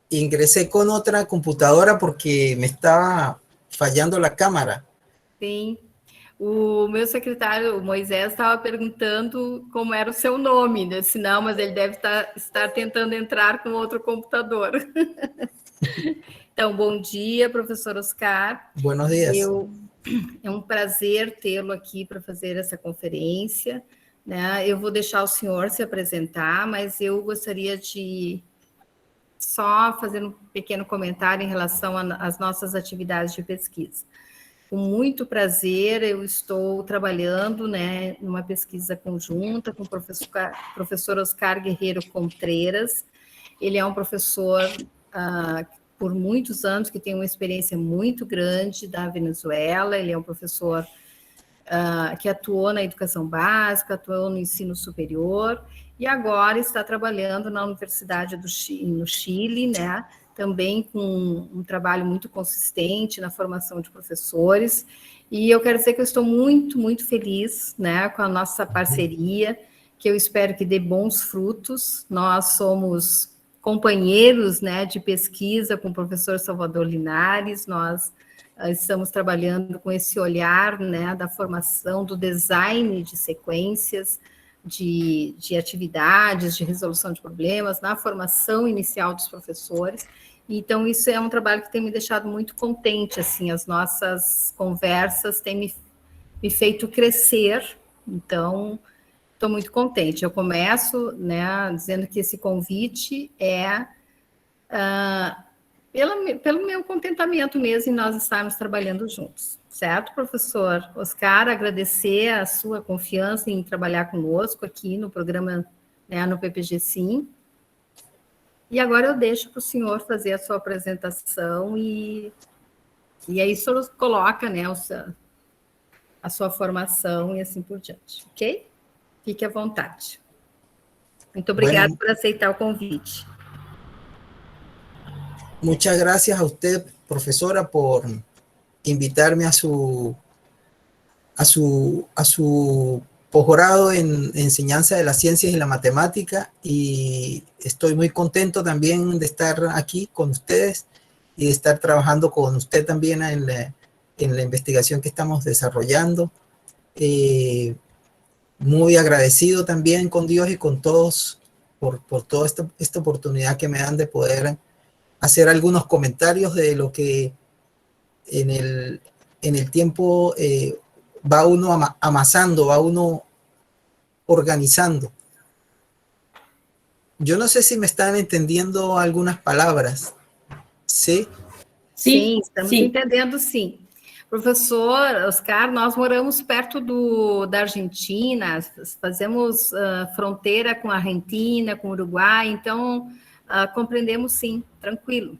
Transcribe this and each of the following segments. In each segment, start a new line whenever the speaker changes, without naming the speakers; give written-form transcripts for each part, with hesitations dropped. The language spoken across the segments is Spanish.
ingresé con otra computadora porque me estaba fallando la cámara.
Sim. O meu secretário, o Moisés, estava perguntando como era o seu nome, né? Se não, mas ele deve estar tentando entrar com outro computador. Então, bom dia, professor Oscar.
Buenos días.
É um prazer tê-lo aqui para fazer essa conferência, né? Eu vou deixar o senhor se apresentar, mas eu gostaria de só fazer um pequeno comentário em relação às nossas atividades de pesquisa. Com muito prazer, eu estou trabalhando, né, numa pesquisa conjunta com o professor Oscar Guerreiro Contreras. Ele é um professor por muitos anos que tem uma experiência muito grande da Venezuela. Ele é um professor que atuou na educação básica, atuou no ensino superior e agora está trabalhando na Universidade no Chile, né? Também com um trabalho muito consistente na formação de professores. E eu quero dizer que eu estou muito, muito feliz, né, com a nossa parceria, que eu espero que dê bons frutos. Nós somos companheiros, né, de pesquisa com o professor Salvador Linares, nós estamos trabalhando com esse olhar, né, da formação, do design de sequências, de atividades, de resolução de problemas, na formação inicial dos professores. Então, isso é um trabalho que tem me deixado muito contente, assim, as nossas conversas têm me feito crescer, então, estou muito contente. Eu começo, né, dizendo que esse convite é pelo meu contentamento mesmo em nós estarmos trabalhando juntos, certo, professor Oscar? Agradecer a sua confiança em trabalhar conosco aqui no programa, né, no PPG Sim. E agora eu deixo para o senhor fazer a sua apresentação e aí o senhor coloca, né, a sua formação e assim por diante, ok? Fique à vontade. Muito obrigada
Bueno,
por aceitar o convite.
muchas gracias a usted, profesora, por invitarme a su posgrado en enseñanza de las ciencias y la matemática, y estoy muy contento también de estar aquí con ustedes y de estar trabajando con usted también en la investigación que estamos desarrollando. Muy agradecido también con Dios y con todos por toda esta oportunidad que me dan de poder hacer algunos comentarios de lo que en el tiempo va uno amasando, va uno organizando. Yo no sé si me están entendiendo algunas palabras, ¿sí?
Sim, estamos
sim.
entendendo, sim. Professor Oscar, nós moramos perto da Argentina, fazemos fronteira com a Argentina, com o Uruguai, então compreendemos sim, tranquilo.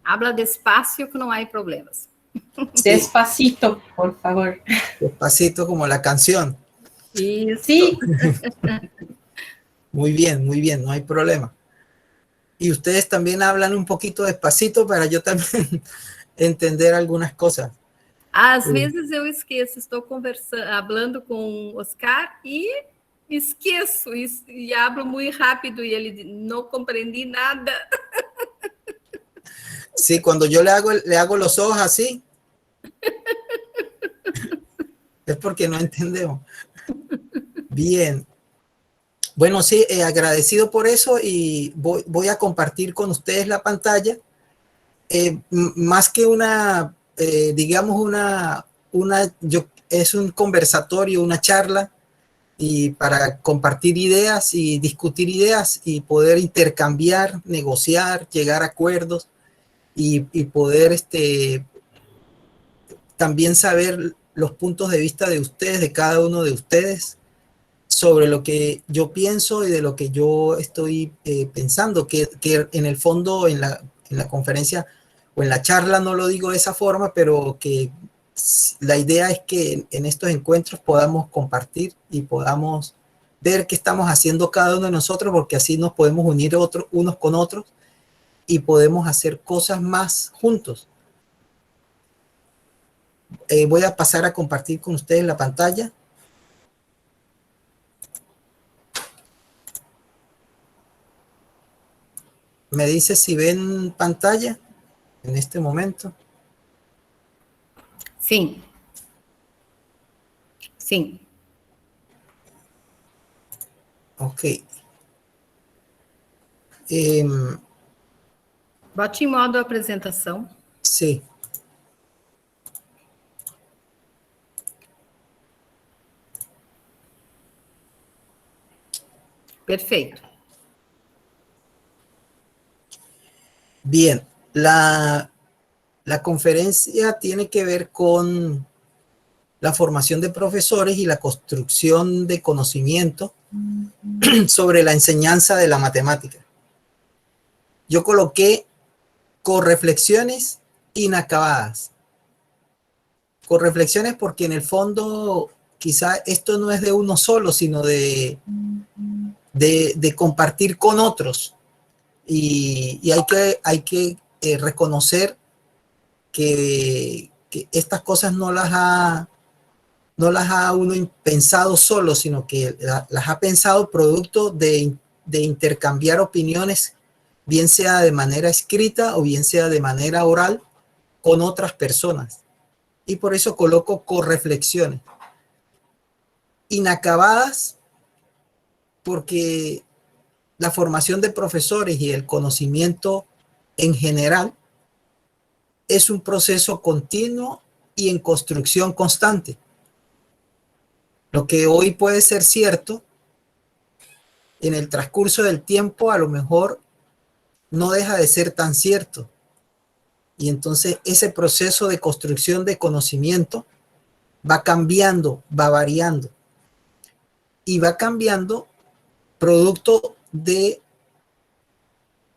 Habla despacio que não há problemas.
Despacito, por favor.
Despacito como la canción.
Isso.
Sí.
Muy bien, no hay problema. Y ustedes también hablan un poquito despacito para yo también entender algunas cosas.
Às vezes eu esqueço, estou falando com o Oscar e esqueço e hablo muito rápido e ele não compreendi nada.
Sí, cuando yo le hago los ojos así, es porque no entendemos. Bien. Bueno, sí, agradecido por eso y voy a compartir con ustedes la pantalla. Más que digamos es un conversatorio, una charla, y para compartir ideas y discutir ideas y poder intercambiar, negociar, llegar a acuerdos y poder también saber los puntos de vista de ustedes, de cada uno de ustedes, sobre lo que yo pienso y de lo que yo estoy pensando, que en el fondo en la conferencia o en la charla no lo digo de esa forma, pero que la idea es que en estos encuentros podamos compartir y podamos ver qué estamos haciendo cada uno de nosotros, porque así nos podemos unir unos con otros y podemos hacer cosas más juntos. Voy a pasar a compartir con ustedes la pantalla. ¿Me dice si ven pantalla en este momento?
Sim. Sim.
Ok.
Bote em modo apresentação.
Sí.
Perfeito.
Bien. La conferencia tiene que ver con la formación de profesores y la construcción de conocimiento sobre la enseñanza de la matemática. Yo coloqué correflexiones inacabadas. Correflexiones porque en el fondo quizá esto no es de uno solo, sino de compartir con otros. Y hay que reconocer que estas cosas no las ha uno pensado solo, sino que las ha pensado producto de intercambiar opiniones, bien sea de manera escrita o bien sea de manera oral, con otras personas. Y por eso coloco correflexiones. Inacabadas, porque la formación de profesores y el conocimiento en general es un proceso continuo y en construcción constante. Lo que hoy puede ser cierto, en el transcurso del tiempo a lo mejor no deja de ser tan cierto. Y entonces ese proceso de construcción de conocimiento va cambiando, va variando. Y va cambiando producto de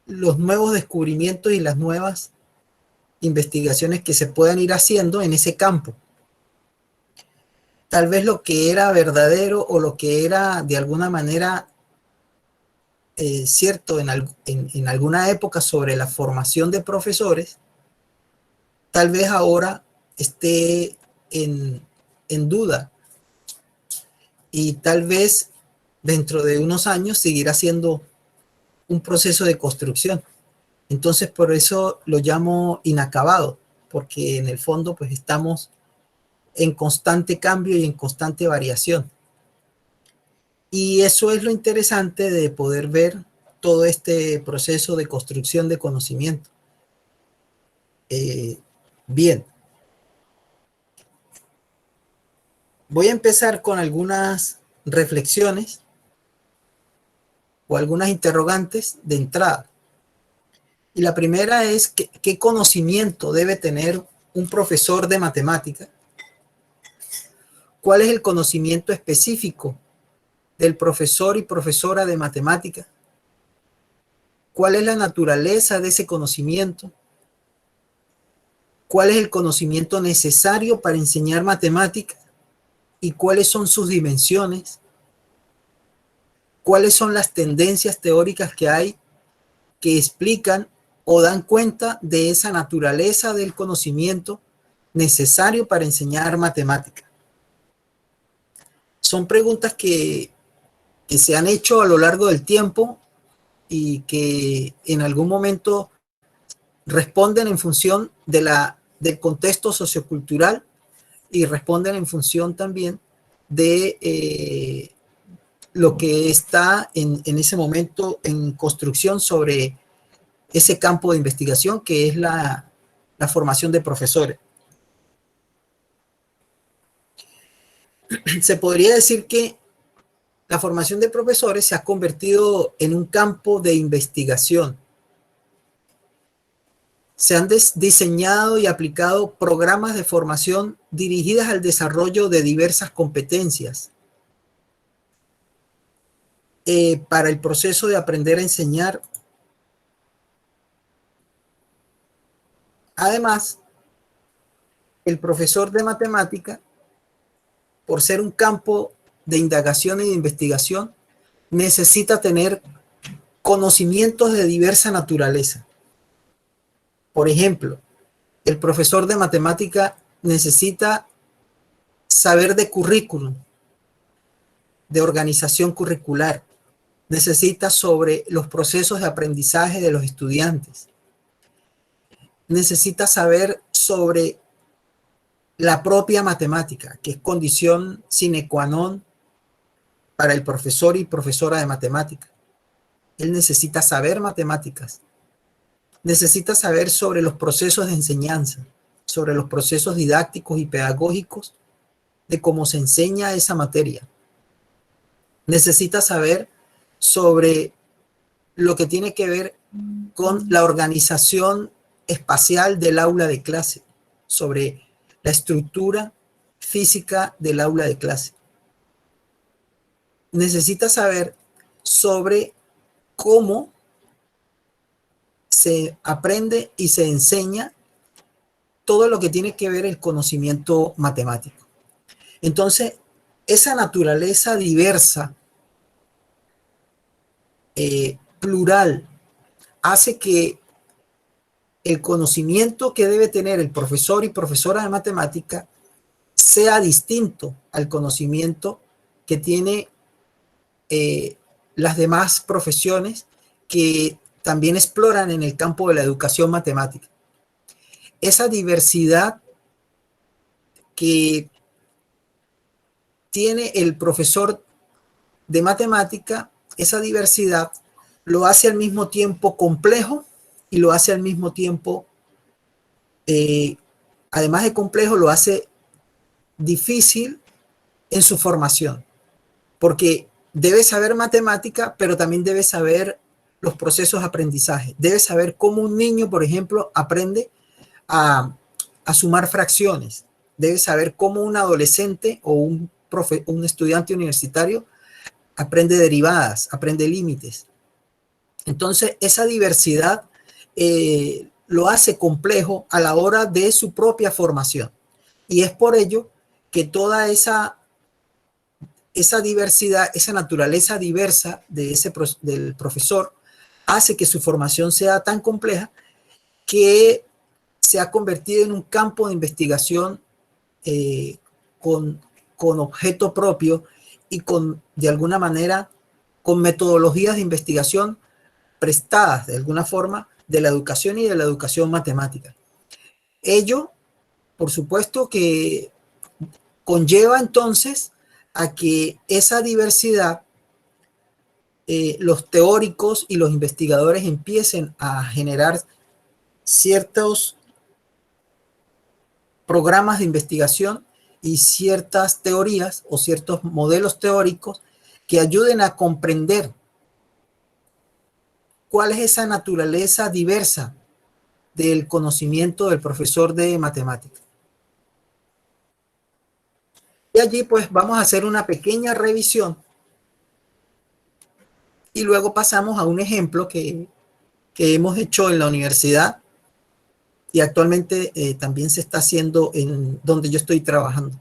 los nuevos descubrimientos y las nuevas investigaciones que se puedan ir haciendo en ese campo. Tal vez lo que era verdadero o lo que era de alguna manera cierto en alguna época sobre la formación de profesores, tal vez ahora esté en duda y tal vez dentro de unos años seguirá siendo un proceso de construcción. Entonces por eso lo llamo inacabado, porque en el fondo pues estamos en constante cambio y en constante variación. Y eso es lo interesante de poder ver todo este proceso de construcción de conocimiento. Bien. Voy a empezar con algunas reflexiones o algunas interrogantes de entrada. Y la primera es, ¿qué conocimiento debe tener un profesor de matemática? ¿Cuál es el conocimiento específico del profesor y profesora de matemática? ¿Cuál es la naturaleza de ese conocimiento? ¿Cuál es el conocimiento necesario para enseñar matemáticas? ¿Y cuáles son sus dimensiones? ¿Cuáles son las tendencias teóricas que hay que explican o dan cuenta de esa naturaleza del conocimiento necesario para enseñar matemáticas? Son preguntas que se han hecho a lo largo del tiempo y que en algún momento responden en función del contexto sociocultural y responden en función también de lo que está en ese momento en construcción sobre ese campo de investigación que es la formación de profesores. Se podría decir que la formación de profesores se ha convertido en un campo de investigación. Se han diseñado y aplicado programas de formación dirigidas al desarrollo de diversas competencias para el proceso de aprender a enseñar. Además, el profesor de matemática, por ser un campo de indagación y de investigación, necesita tener conocimientos de diversa naturaleza. Por ejemplo, el profesor de matemática necesita saber de currículum, de organización curricular, necesita sobre los procesos de aprendizaje de los estudiantes, necesita saber sobre la propia matemática, que es condición sine qua non para el profesor y profesora de matemática. Él necesita saber matemáticas, necesita saber sobre los procesos de enseñanza, sobre los procesos didácticos y pedagógicos de cómo se enseña esa materia. Necesita saber sobre lo que tiene que ver con la organización espacial del aula de clase, sobre la estructura física del aula de clase. Necesita saber sobre cómo se aprende y se enseña todo lo que tiene que ver el conocimiento matemático. Entonces, esa naturaleza diversa, plural, hace que el conocimiento que debe tener el profesor y profesora de matemática sea distinto al conocimiento que tiene las demás profesiones que también exploran en el campo de la educación matemática. Esa diversidad que tiene el profesor de matemática, esa diversidad lo hace al mismo tiempo complejo y lo hace al mismo tiempo, además de complejo, lo hace difícil en su formación, porque debe saber matemática, pero también debe saber los procesos de aprendizaje. Debe saber cómo un niño, por ejemplo, aprende a sumar fracciones. Debe saber cómo un adolescente o un estudiante universitario aprende derivadas, aprende límites. Entonces, esa diversidad lo hace complejo a la hora de su propia formación. Y es por ello que toda esa diversidad, esa naturaleza diversa del profesor, hace que su formación sea tan compleja que se ha convertido en un campo de investigación con objeto propio y de alguna manera, con metodologías de investigación prestadas de alguna forma de la educación y de la educación matemática. Ello, por supuesto, que conlleva entonces a que esa diversidad, los teóricos y los investigadores empiecen a generar ciertos programas de investigación y ciertas teorías o ciertos modelos teóricos que ayuden a comprender cuál es esa naturaleza diversa del conocimiento del profesor de matemáticas. Y allí pues vamos a hacer una pequeña revisión y luego pasamos a un ejemplo que hemos hecho en la universidad y actualmente también se está haciendo en donde yo estoy trabajando.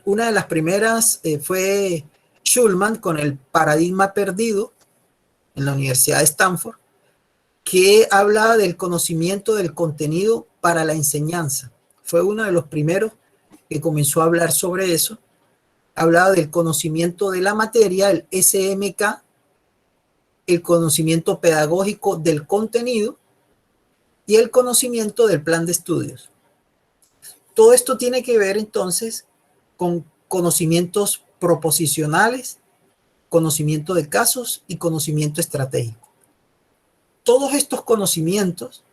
Una de las primeras fue Schulman con el paradigma perdido en la Universidad de Stanford, que hablaba del conocimiento del contenido para la enseñanza. Fue uno de los primeros que comenzó a hablar sobre eso. Hablaba del conocimiento de la materia, el SMK, el conocimiento pedagógico del contenido y el conocimiento del plan de estudios. Todo esto tiene que ver entonces con conocimientos proposicionales, conocimiento de casos y conocimiento estratégico. Todos estos conocimientos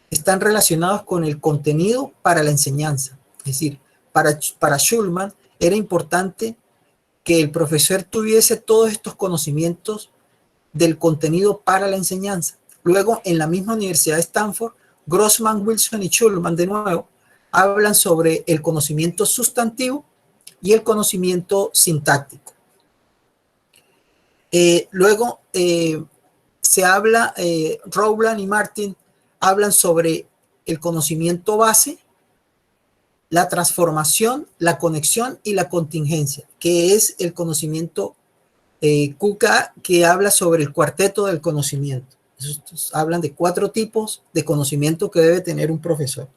están relacionados con el contenido para la enseñanza. Es decir, para Schulman era importante que el profesor tuviese todos estos conocimientos del contenido para la enseñanza. Luego, en la misma Universidad de Stanford, Grossman, Wilson y Schulman de nuevo hablan sobre el conocimiento sustantivo y el conocimiento sintáctico. Luego se habla, Rowland y Martin hablan sobre el conocimiento base, la transformación, la conexión y la contingencia, que es el conocimiento Kuka, que habla sobre el cuarteto del conocimiento. Estos hablan de 4 tipos de conocimiento que debe tener un profesor.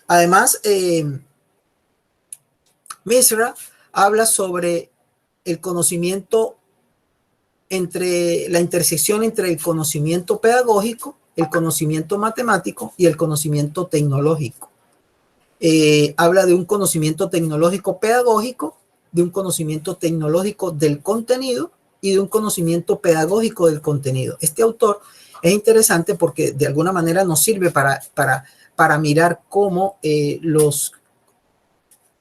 Además, Misra habla sobre el conocimiento entre la intersección entre el conocimiento pedagógico, el conocimiento matemático y el conocimiento tecnológico. Habla de un conocimiento tecnológico pedagógico, de un conocimiento tecnológico del contenido y de un conocimiento pedagógico del contenido. Este autor es interesante porque de alguna manera nos sirve para mirar cómo los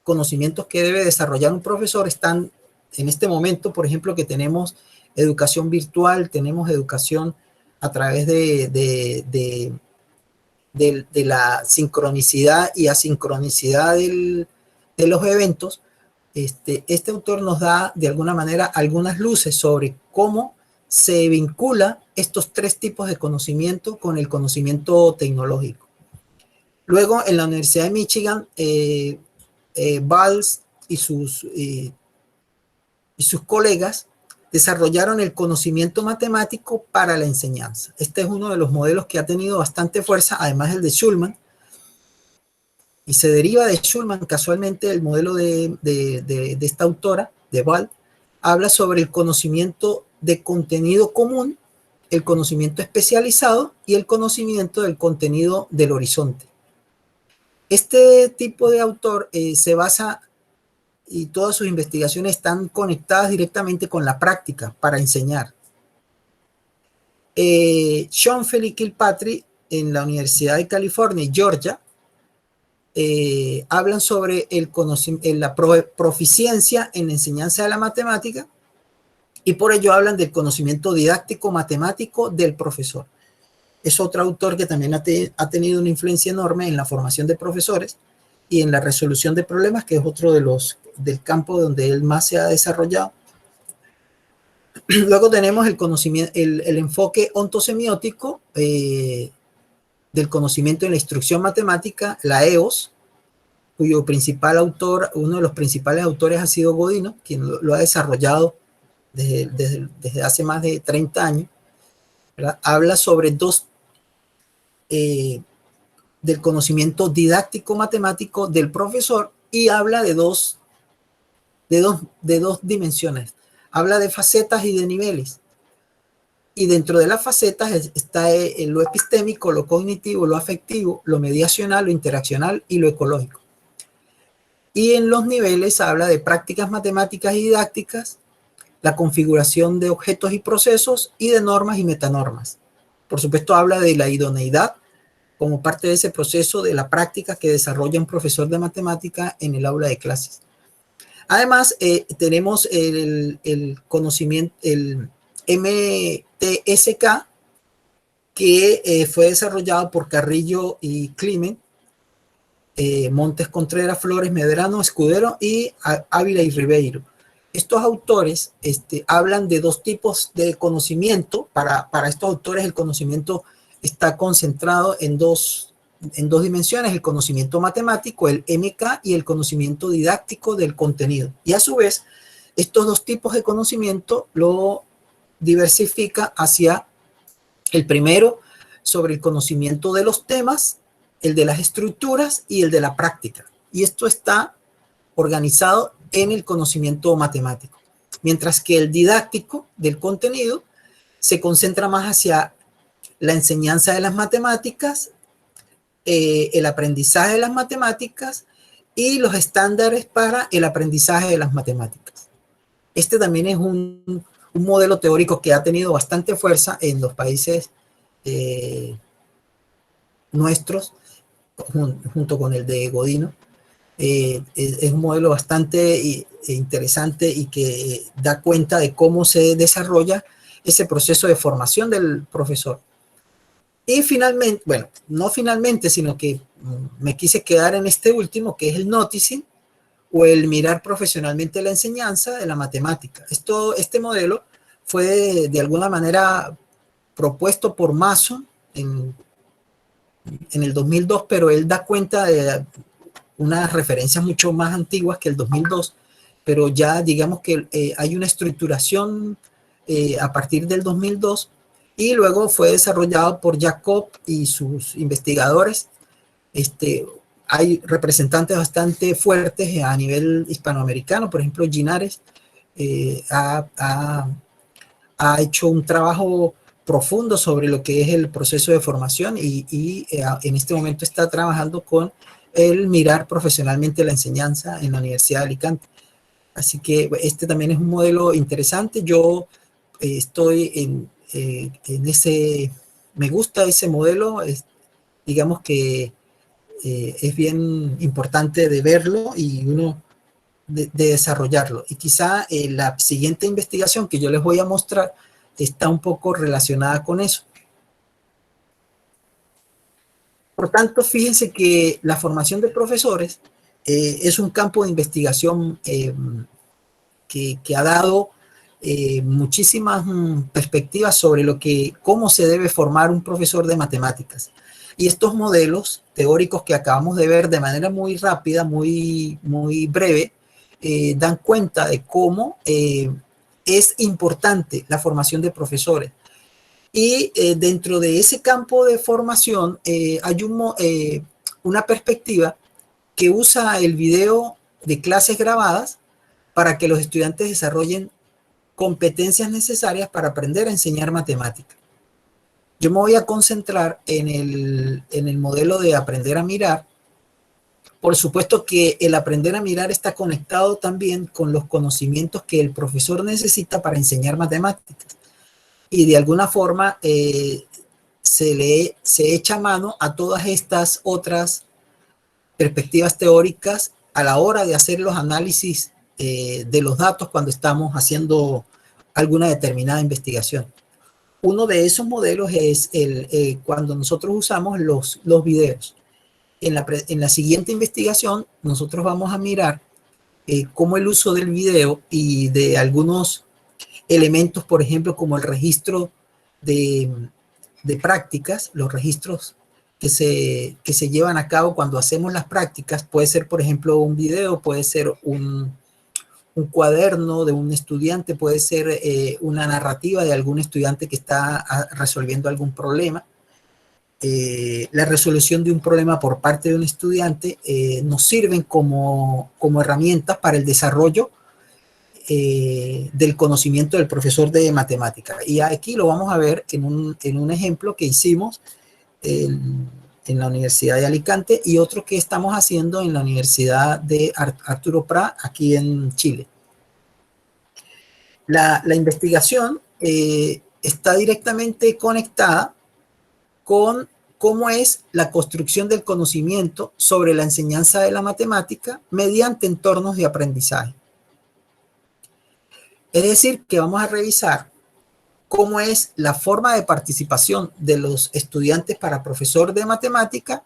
conocimientos que debe desarrollar un profesor están en este momento, por ejemplo, que tenemos educación virtual, tenemos educación a través de la sincronicidad y asincronicidad de los eventos. Este autor nos da de alguna manera algunas luces sobre cómo se vincula estos tres tipos de conocimiento con el conocimiento tecnológico. Luego, en la Universidad de Michigan, Valls y sus colegas desarrollaron el conocimiento matemático para la enseñanza. Este es uno de los modelos que ha tenido bastante fuerza, además el de Schulman, y se deriva de Schulman casualmente el modelo de esta autora, de Valls, habla sobre el conocimiento de contenido común, el conocimiento especializado y el conocimiento del contenido del horizonte. Este tipo de autor se basa y todas sus investigaciones están conectadas directamente con la práctica para enseñar. Schoenfeld y Kilpatrick en la Universidad de California y Georgia hablan sobre la proficiencia en la enseñanza de la matemática y por ello hablan del conocimiento didáctico matemático del profesor. Es otro autor que también ha tenido una influencia enorme en la formación de profesores y en la resolución de problemas, que es otro del campo donde él más se ha desarrollado. Luego tenemos el enfoque ontosemiótico del conocimiento en la instrucción matemática, la EOS, cuyo principal autor, uno de los principales autores ha sido Godino, quien lo ha desarrollado desde hace más de 30 años. ¿Verdad? Habla sobre del conocimiento didáctico matemático del profesor y habla de dos dimensiones. Habla de facetas y de niveles. Y dentro de las facetas está lo epistémico, lo cognitivo, lo afectivo, lo mediacional, lo interaccional y lo ecológico. Y en los niveles habla de prácticas matemáticas y didácticas, la configuración de objetos y procesos y de normas y metanormas. Por supuesto, habla de la idoneidad como parte de ese proceso de la práctica que desarrolla un profesor de matemática en el aula de clases. Además, tenemos el conocimiento, el MTSK, que fue desarrollado por Carrillo y Climent, Montes Contreras, Flores, Medrano, Escudero y Ávila y Ribeiro. Estos autores hablan de dos tipos de conocimiento. Para estos autores el conocimiento está concentrado en dos dimensiones, el conocimiento matemático, el MK, y el conocimiento didáctico del contenido. Y a su vez, estos dos tipos de conocimiento lo diversifica hacia el primero, sobre el conocimiento de los temas, el de las estructuras y el de la práctica. Y esto está organizado en el conocimiento matemático. Mientras que el didáctico del contenido se concentra más hacia la enseñanza de las matemáticas, el aprendizaje de las matemáticas y los estándares para el aprendizaje de las matemáticas. Este también es un modelo teórico que ha tenido bastante fuerza en los países nuestros, junto con el de Godino. Es un modelo bastante interesante y que da cuenta de cómo se desarrolla ese proceso de formación del profesor. Y finalmente, bueno, no finalmente, sino que me quise quedar en este último, que es el noticing, o el mirar profesionalmente la enseñanza de la matemática. Este modelo fue de alguna manera propuesto por Mason en el 2002, pero él da cuenta de unas referencias mucho más antiguas que el 2002, pero ya digamos que hay una estructuración a partir del 2002, y luego fue desarrollado por Jacob y sus investigadores hay representantes bastante fuertes a nivel hispanoamericano. Por ejemplo, Ginares ha hecho un trabajo profundo sobre lo que es el proceso de formación y en este momento está trabajando con el mirar profesionalmente la enseñanza en la Universidad de Alicante. Así que este también es un modelo interesante. Yo estoy en ese, me gusta ese modelo, digamos que es bien importante de verlo y uno de desarrollarlo. Y quizá la siguiente investigación que yo les voy a mostrar está un poco relacionada con eso. Por tanto, fíjense que la formación de profesores es un campo de investigación que ha dado muchísimas perspectivas sobre cómo se debe formar un profesor de matemáticas. Y estos modelos teóricos que acabamos de ver de manera muy rápida, muy breve, dan cuenta de cómo es importante la formación de profesores. Y dentro de ese campo de formación hay una perspectiva que usa el video de clases grabadas para que los estudiantes desarrollen competencias necesarias para aprender a enseñar matemáticas. Yo me voy a concentrar en el modelo de aprender a mirar. Por supuesto que el aprender a mirar está conectado también con los conocimientos que el profesor necesita para enseñar matemáticas. Y de alguna forma se echa mano a todas estas otras perspectivas teóricas a la hora de hacer los análisis de los datos cuando estamos haciendo alguna determinada investigación. Uno de esos modelos es cuando nosotros usamos los videos. En la siguiente investigación, nosotros vamos a mirar cómo el uso del video y de algunos elementos, por ejemplo, como el registro de prácticas, los registros que se llevan a cabo cuando hacemos las prácticas, puede ser, por ejemplo, un video, puede ser un cuaderno de un estudiante, puede ser una narrativa de algún estudiante que está resolviendo algún problema. La resolución de un problema por parte de un estudiante nos sirven como herramientas para el desarrollo del conocimiento del profesor de matemática. Y aquí lo vamos a ver en un ejemplo que hicimos en la Universidad de Alicante y otro que estamos haciendo en la Universidad de Arturo Prat, aquí en Chile. La investigación está directamente conectada con cómo es la construcción del conocimiento sobre la enseñanza de la matemática mediante entornos de aprendizaje. Es decir, que vamos a revisar cómo es la forma de participación de los estudiantes para profesor de matemática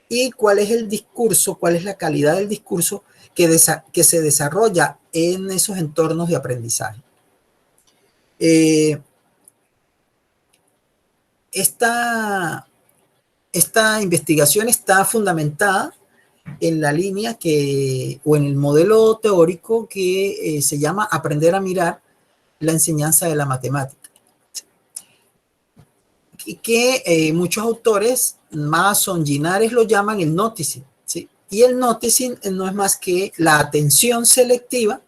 y cuál es el discurso, cuál es la calidad del discurso que se desarrolla en esos entornos de aprendizaje. Esta investigación está fundamentada en la línea o en el modelo teórico que se llama aprender a mirar la enseñanza de la matemática. Y que muchos autores, Mason, Ginares, lo llaman el noticing, ¿sí? Y el noticing no es más que la atención selectiva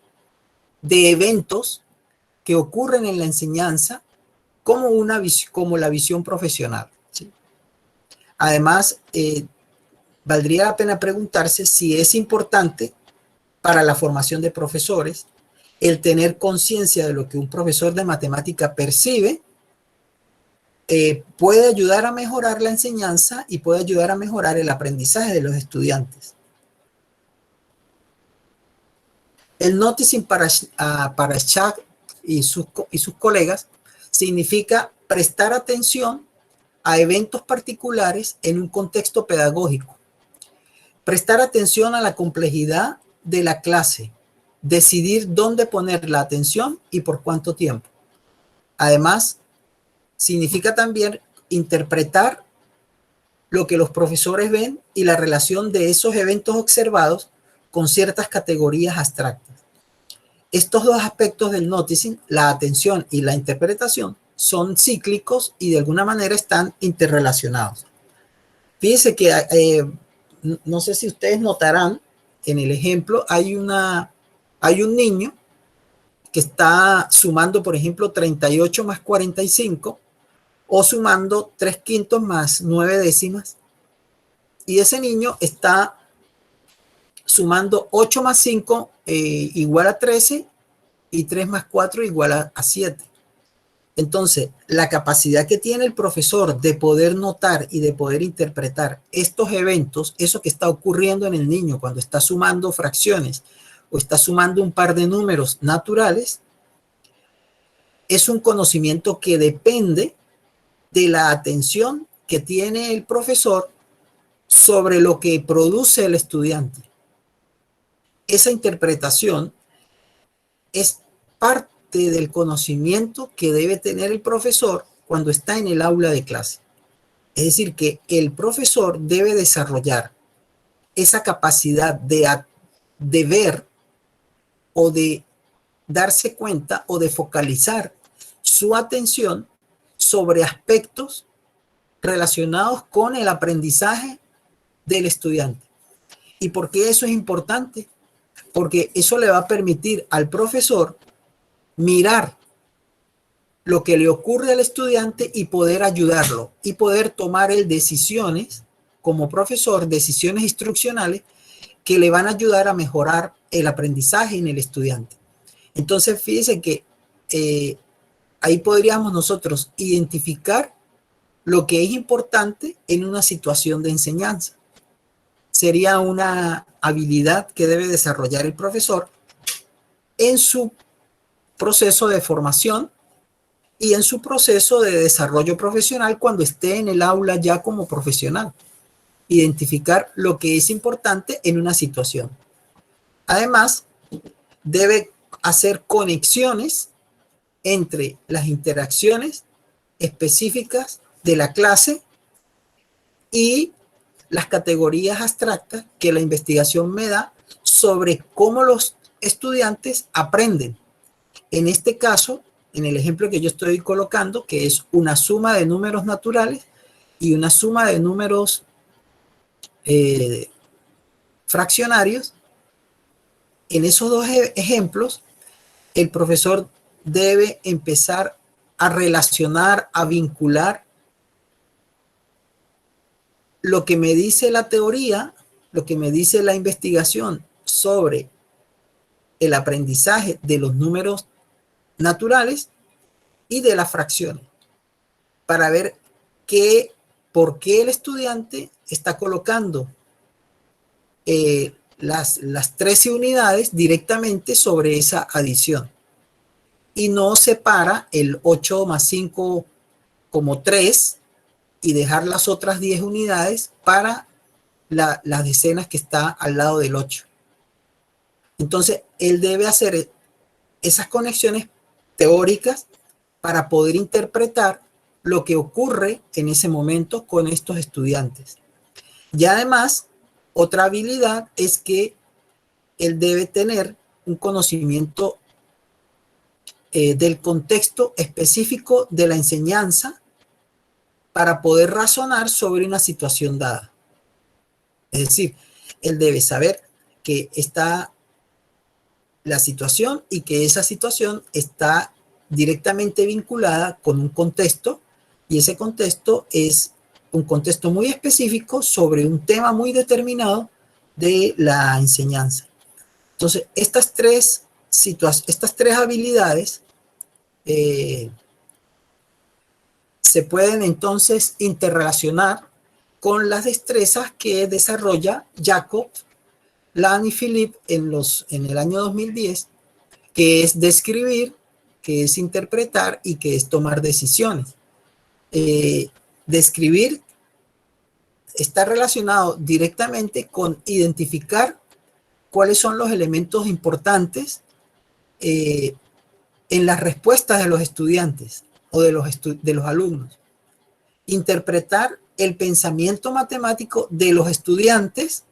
de eventos que ocurren en la enseñanza como la visión profesional, ¿sí? Además, valdría la pena preguntarse si es importante para la formación de profesores el tener conciencia de lo que un profesor de matemática percibe. Puede ayudar a mejorar la enseñanza y puede ayudar a mejorar el aprendizaje de los estudiantes. El noticing para Schacht y sus colegas significa prestar atención a eventos particulares en un contexto pedagógico. Prestar atención a la complejidad de la clase, decidir dónde poner la atención y por cuánto tiempo. Además, significa también interpretar lo que los profesores ven y la relación de esos eventos observados con ciertas categorías abstractas. Estos dos aspectos del noticing, la atención y la interpretación, son cíclicos y de alguna manera están interrelacionados. Fíjense que no sé si ustedes notarán, en el ejemplo hay un niño que está sumando, por ejemplo, 38 más 45, o sumando 3/5 más 9 décimas, y ese niño está sumando 8 más 5 igual a 13, y 3 más 4 igual a 7. Entonces, la capacidad que tiene el profesor de poder notar y de poder interpretar estos eventos, eso que está ocurriendo en el niño cuando está sumando fracciones o está sumando un par de números naturales, es un conocimiento que depende de la atención que tiene el profesor sobre lo que produce el estudiante. Esa interpretación es parte del conocimiento que debe tener el profesor cuando está en el aula de clase. Es decir, que el profesor debe desarrollar esa capacidad de ver o de darse cuenta o de focalizar su atención sobre aspectos relacionados con el aprendizaje del estudiante. ¿Y por qué eso es importante? Porque eso le va a permitir al profesor mirar lo que le ocurre al estudiante y poder ayudarlo y poder tomar decisiones como profesor, decisiones instruccionales que le van a ayudar a mejorar el aprendizaje en el estudiante. Entonces, fíjense que ahí podríamos nosotros identificar lo que es importante en una situación de enseñanza. Sería una habilidad que debe desarrollar el profesor en su proceso de formación y en su proceso de desarrollo profesional cuando esté en el aula ya como profesional. Identificar lo que es importante en una situación. Además, debe hacer conexiones entre las interacciones específicas de la clase y las categorías abstractas que la investigación me da sobre cómo los estudiantes aprenden. En este caso, en el ejemplo que yo estoy colocando, que es una suma de números naturales y una suma de números fraccionarios, en esos dos ejemplos, el profesor debe empezar a relacionar, a vincular lo que me dice la teoría, lo que me dice la investigación sobre el aprendizaje de los números naturales y de las fracciones, para ver por qué el estudiante está colocando las 13 unidades directamente sobre esa adición y no separa el 8 más 5 como 3 y dejar las otras 10 unidades para las decenas que está al lado del 8. Entonces, él debe hacer esas conexiones teóricas para poder interpretar lo que ocurre en ese momento con estos estudiantes. Y además, otra habilidad es que él debe tener un conocimiento del contexto específico de la enseñanza para poder razonar sobre una situación dada. Es decir, él debe saber que está la situación y que esa situación está directamente vinculada con un contexto, y ese contexto es un contexto muy específico sobre un tema muy determinado de la enseñanza. Entonces, estas tres habilidades se pueden entonces interrelacionar con las destrezas que desarrolla Jacob, Laan y Philippe en el año 2010, que es describir, que es interpretar y que es tomar decisiones. Describir está relacionado directamente con identificar cuáles son los elementos importantes en las respuestas de los estudiantes o de los alumnos. Interpretar el pensamiento matemático de los estudiantes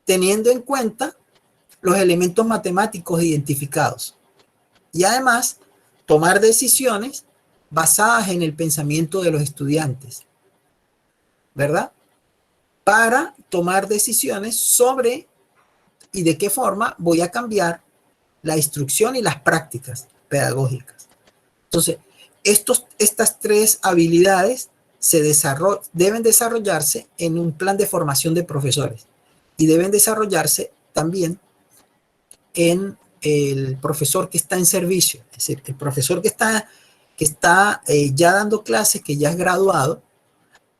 teniendo en cuenta los elementos matemáticos identificados. Y además, tomar decisiones basadas en el pensamiento de los estudiantes, ¿verdad? para tomar decisiones sobre y de qué forma voy a cambiar la instrucción y las prácticas pedagógicas. Entonces, estas tres habilidades deben desarrollarse en un plan de formación de profesores y deben desarrollarse también en el profesor que está en servicio, es decir, el profesor que está ya dando clases, que ya es graduado,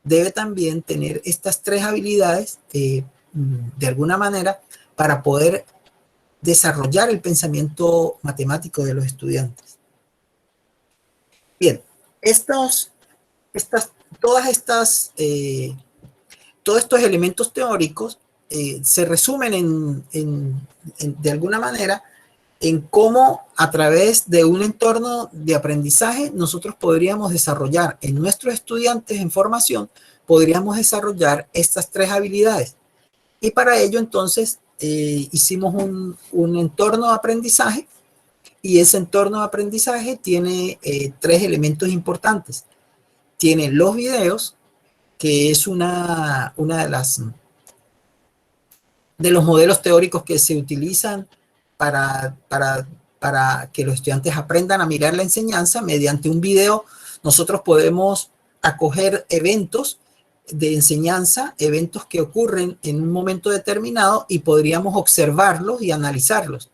debe también tener estas tres habilidades de alguna manera para poder desarrollar el pensamiento matemático de los estudiantes. Bien, todos estos elementos teóricos se resumen de alguna manera en cómo a través de un entorno de aprendizaje nosotros podríamos desarrollar en nuestros estudiantes en formación, podríamos desarrollar estas tres habilidades. Y para ello entonces hicimos un entorno de aprendizaje, y ese entorno de aprendizaje tiene tres elementos importantes. Tiene los videos, que es una de los modelos teóricos que se utilizan para que los estudiantes aprendan a mirar la enseñanza. Mediante un video nosotros podemos acoger eventos de enseñanza, eventos que ocurren en un momento determinado, y podríamos observarlos y analizarlos.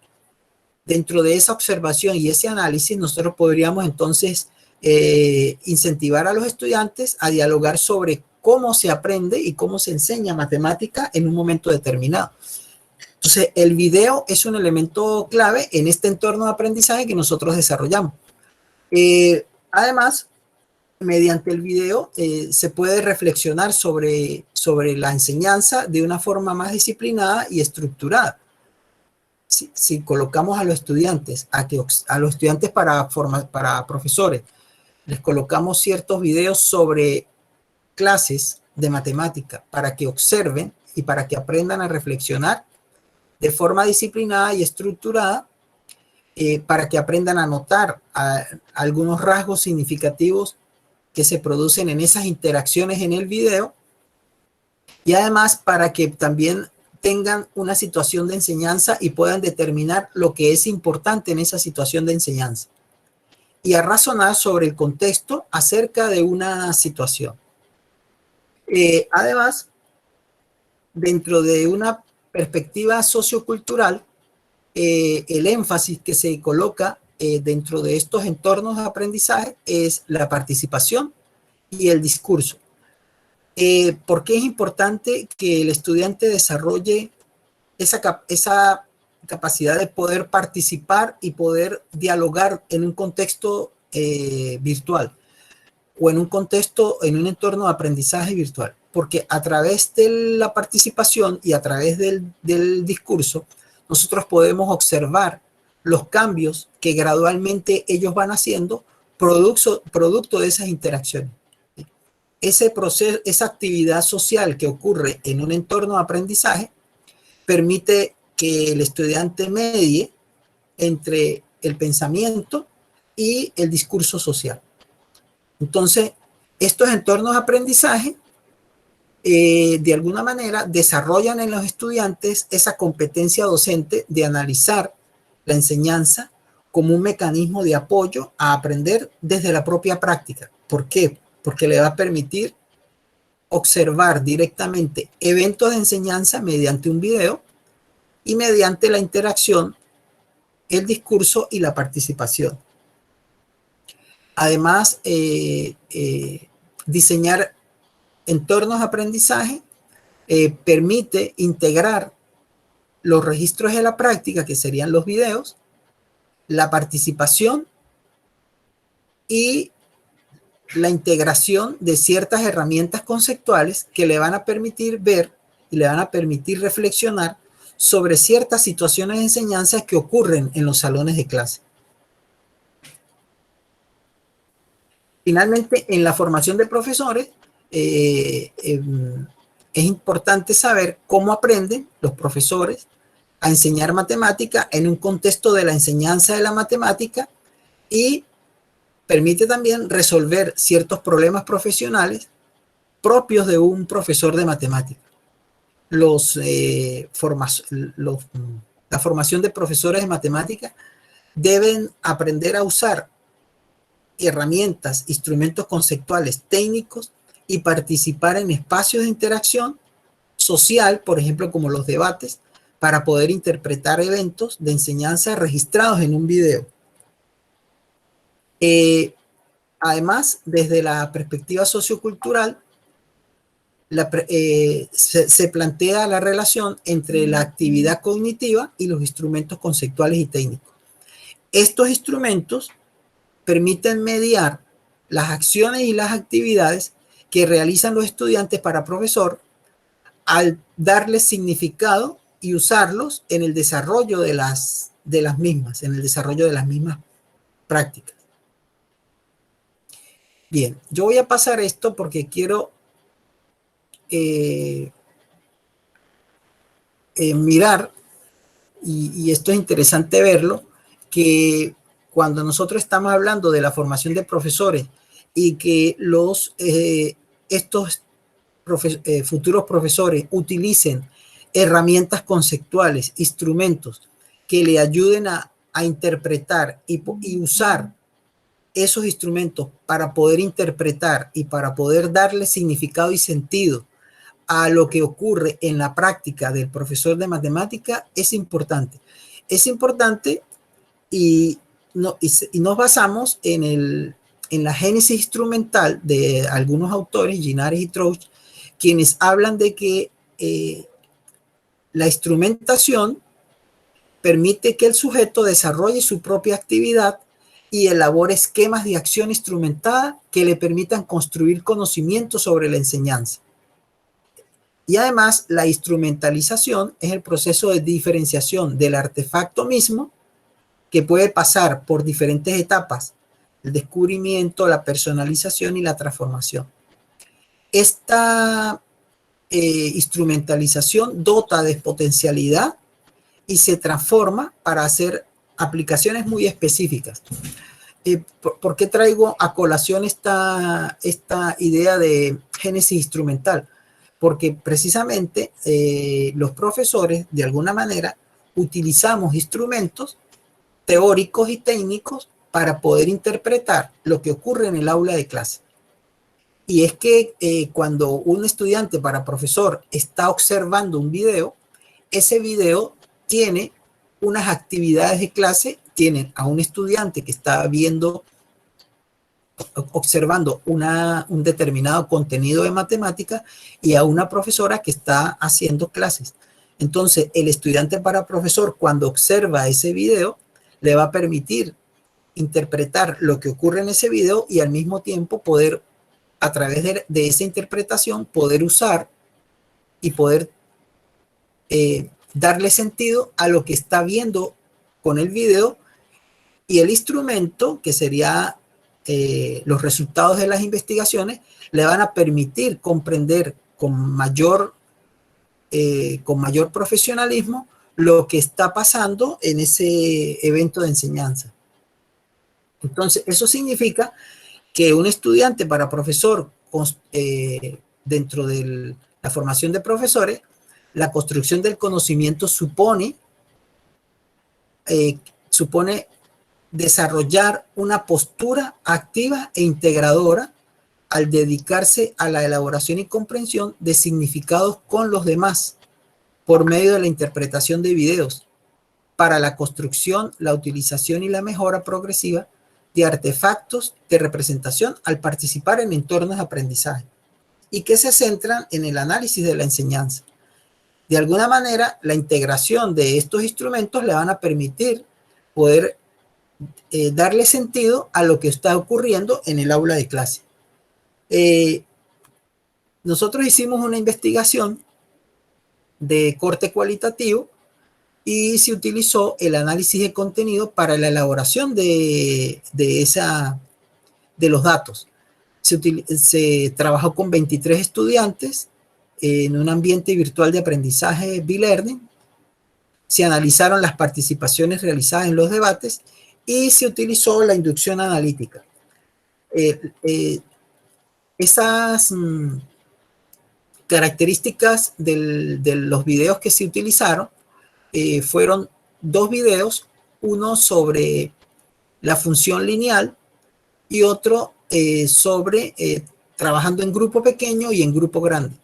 Dentro de esa observación y ese análisis nosotros podríamos entonces incentivar a los estudiantes a dialogar sobre cómo se aprende y cómo se enseña matemática en un momento determinado. Entonces, el video es un elemento clave en este entorno de aprendizaje que nosotros desarrollamos. Además, mediante el video se puede reflexionar sobre la enseñanza de una forma más disciplinada y estructurada. Si colocamos a los estudiantes, para profesores, les colocamos ciertos videos sobre clases de matemática para que observen y para que aprendan a reflexionar de forma disciplinada y estructurada, para que aprendan a notar algunos rasgos significativos que se producen en esas interacciones en el video, y además para que también tengan una situación de enseñanza y puedan determinar lo que es importante en esa situación de enseñanza, y a razonar sobre el contexto acerca de una situación. Además, dentro de una perspectiva sociocultural, el énfasis que se coloca dentro de estos entornos de aprendizaje es la participación y el discurso. ¿Por qué es importante que el estudiante desarrolle esa capacidad de poder participar y poder dialogar en un contexto virtual, o en un entorno de aprendizaje virtual? Porque a través de la participación y a través del discurso, nosotros podemos observar los cambios que gradualmente ellos van haciendo producto de esas interacciones. Ese proceso, esa actividad social que ocurre en un entorno de aprendizaje, permite que el estudiante medie entre el pensamiento y el discurso social. Entonces, estos entornos de aprendizaje de alguna manera desarrollan en los estudiantes esa competencia docente de analizar la enseñanza como un mecanismo de apoyo a aprender desde la propia práctica. ¿Por qué? Porque le va a permitir observar directamente eventos de enseñanza mediante un video y mediante la interacción, el discurso y la participación. Además, diseñar entornos de aprendizaje permite integrar los registros de la práctica, que serían los videos, la participación y la integración de ciertas herramientas conceptuales que le van a permitir ver y le van a permitir reflexionar sobre ciertas situaciones de enseñanza que ocurren en los salones de clase. Finalmente, en la formación de profesores, es importante saber cómo aprenden los profesores a enseñar matemática en un contexto de la enseñanza de la matemática, y permite también resolver ciertos problemas profesionales propios de un profesor de matemática. la formación de profesores de matemáticas deben aprender a usar herramientas, instrumentos conceptuales, técnicos y participar en espacios de interacción social, por ejemplo, como los debates, para poder interpretar eventos de enseñanza registrados en un video. Además, desde la perspectiva sociocultural, se plantea la relación entre la actividad cognitiva y los instrumentos conceptuales y técnicos. Estos instrumentos permiten mediar las acciones y las actividades que realizan los estudiantes para profesor al darles significado y usarlos en el desarrollo de las mismas, en el desarrollo de las mismas prácticas. Bien, yo voy a pasar esto porque quiero mirar, y esto es interesante verlo, que cuando nosotros estamos hablando de la formación de profesores y que estos futuros profesores utilicen herramientas conceptuales, instrumentos que le ayuden a interpretar y usar esos instrumentos para poder interpretar y para poder darle significado y sentido a lo que ocurre en la práctica del profesor de matemática es importante. Es importante y nos basamos en la génesis instrumental de algunos autores, Ginares y Trouch, quienes hablan de que la instrumentación permite que el sujeto desarrolle su propia actividad y elabore esquemas de acción instrumentada que le permitan construir conocimiento sobre la enseñanza. Y además, la instrumentalización es el proceso de diferenciación del artefacto mismo que puede pasar por diferentes etapas: el descubrimiento, la personalización y la transformación. Esta instrumentalización dota de potencialidad y se transforma para hacer aplicaciones muy específicas. ¿Por qué traigo a colación esta idea de génesis instrumental? Porque precisamente los profesores, de alguna manera, utilizamos instrumentos teóricos y técnicos para poder interpretar lo que ocurre en el aula de clase. Y es que cuando un estudiante para profesor está observando un video, ese video tiene unas actividades de clase, tienen a un estudiante que está observando un determinado contenido de matemática y a una profesora que está haciendo clases. Entonces, el estudiante para profesor, cuando observa ese video, le va a permitir interpretar lo que ocurre en ese video y al mismo tiempo poder, a través de esa interpretación, poder usar y poder darle sentido a lo que está viendo con el video, y el instrumento, que sería los resultados de las investigaciones, le van a permitir comprender con mayor profesionalismo lo que está pasando en ese evento de enseñanza. Entonces, eso significa que un estudiante para profesor, dentro de la formación de profesores, la construcción del conocimiento supone desarrollar una postura activa e integradora al dedicarse a la elaboración y comprensión de significados con los demás por medio de la interpretación de videos, para la construcción, la utilización y la mejora progresiva de artefactos de representación al participar en entornos de aprendizaje y que se centran en el análisis de la enseñanza. De alguna manera, la integración de estos instrumentos le van a permitir poder darle sentido a lo que está ocurriendo en el aula de clase. Nosotros hicimos una investigación de corte cualitativo y se utilizó el análisis de contenido para la elaboración de los datos. Se trabajó con 23 estudiantes en un ambiente virtual de aprendizaje B-Learning. Se analizaron las participaciones realizadas en los debates y se utilizó la inducción analítica. características de los videos que se utilizaron fueron 2 videos, uno sobre la función lineal y otro sobre trabajando en grupo pequeño y en grupo grande.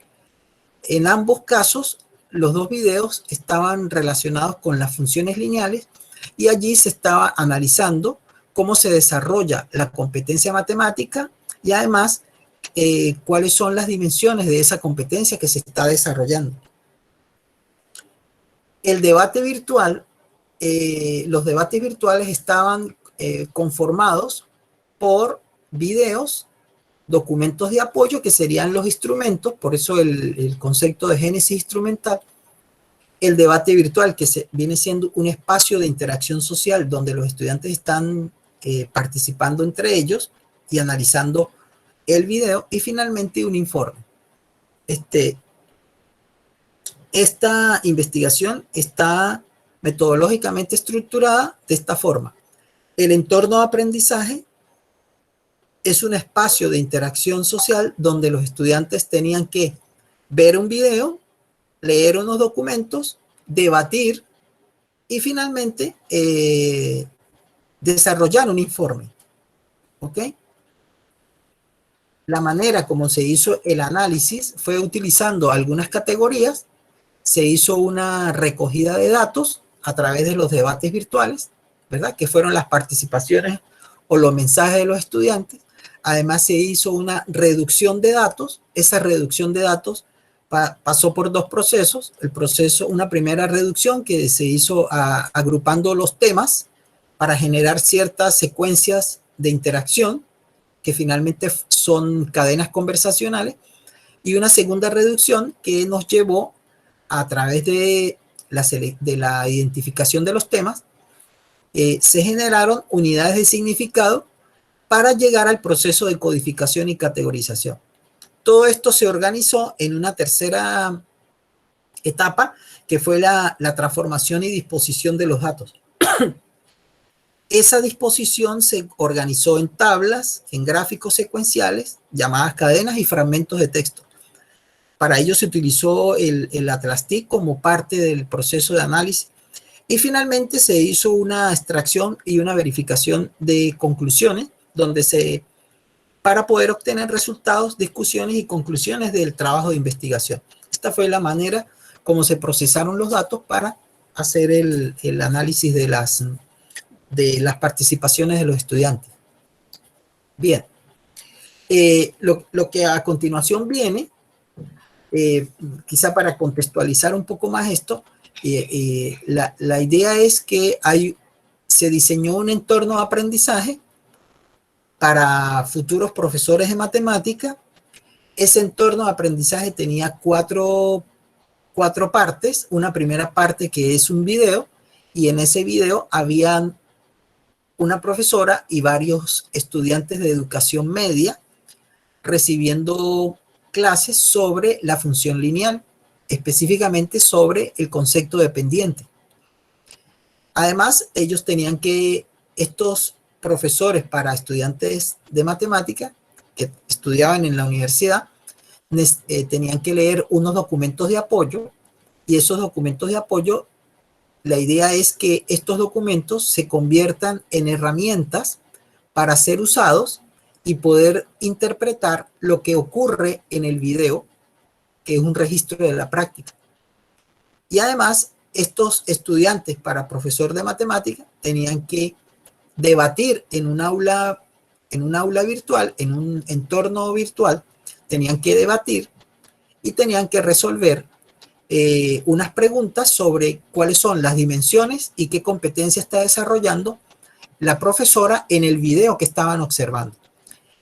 En ambos casos, los 2 videos estaban relacionados con las funciones lineales y allí se estaba analizando cómo se desarrolla la competencia matemática y además cuáles son las dimensiones de esa competencia que se está desarrollando. El debate virtual, los debates virtuales estaban conformados por videos, documentos de apoyo que serían los instrumentos, por eso el concepto de génesis instrumental. El debate virtual, que viene siendo un espacio de interacción social donde los estudiantes están participando entre ellos y analizando el video, y finalmente un informe. Esta investigación está metodológicamente estructurada de esta forma. El entorno de aprendizaje es un espacio de interacción social donde los estudiantes tenían que ver un video, leer unos documentos, debatir y finalmente desarrollar un informe. ¿Ok? La manera como se hizo el análisis fue utilizando algunas categorías. Se hizo una recogida de datos a través de los debates virtuales, ¿verdad? Que fueron las participaciones o los mensajes de los estudiantes. Además se hizo una reducción de datos. Esa reducción de datos pasó por 2 procesos. Una primera reducción que se hizo agrupando los temas para generar ciertas secuencias de interacción que finalmente son cadenas conversacionales, y una segunda reducción que nos llevó a través de la identificación de los temas, se generaron unidades de significado para llegar al proceso de codificación y categorización. Todo esto se organizó en una tercera etapa, que fue la transformación y disposición de los datos. Esa disposición se organizó en tablas, en gráficos secuenciales, llamadas cadenas y fragmentos de texto. Para ello se utilizó el Atlas TIC como parte del proceso de análisis, y finalmente se hizo una extracción y una verificación de conclusiones, para poder obtener resultados, discusiones y conclusiones del trabajo de investigación. Esta fue la manera como se procesaron los datos para hacer el análisis de las participaciones de los estudiantes. Bien, lo que a continuación viene, quizá para contextualizar un poco más esto, la idea es que se diseñó un entorno de aprendizaje para futuros profesores de matemática. Ese entorno de aprendizaje tenía cuatro partes. Una primera parte que es un video, y en ese video habían una profesora y varios estudiantes de educación media recibiendo clases sobre la función lineal, específicamente sobre el concepto de pendiente. Además, estos profesores para estudiantes de matemática que estudiaban en la universidad, tenían que leer unos documentos de apoyo, y esos documentos de apoyo, la idea es que estos documentos se conviertan en herramientas para ser usados y poder interpretar lo que ocurre en el video, que es un registro de la práctica. Y además, estos estudiantes para profesor de matemática tenían que debatir en un aula virtual, en un entorno virtual, tenían que debatir y tenían que resolver unas preguntas sobre cuáles son las dimensiones y qué competencia está desarrollando la profesora en el video que estaban observando.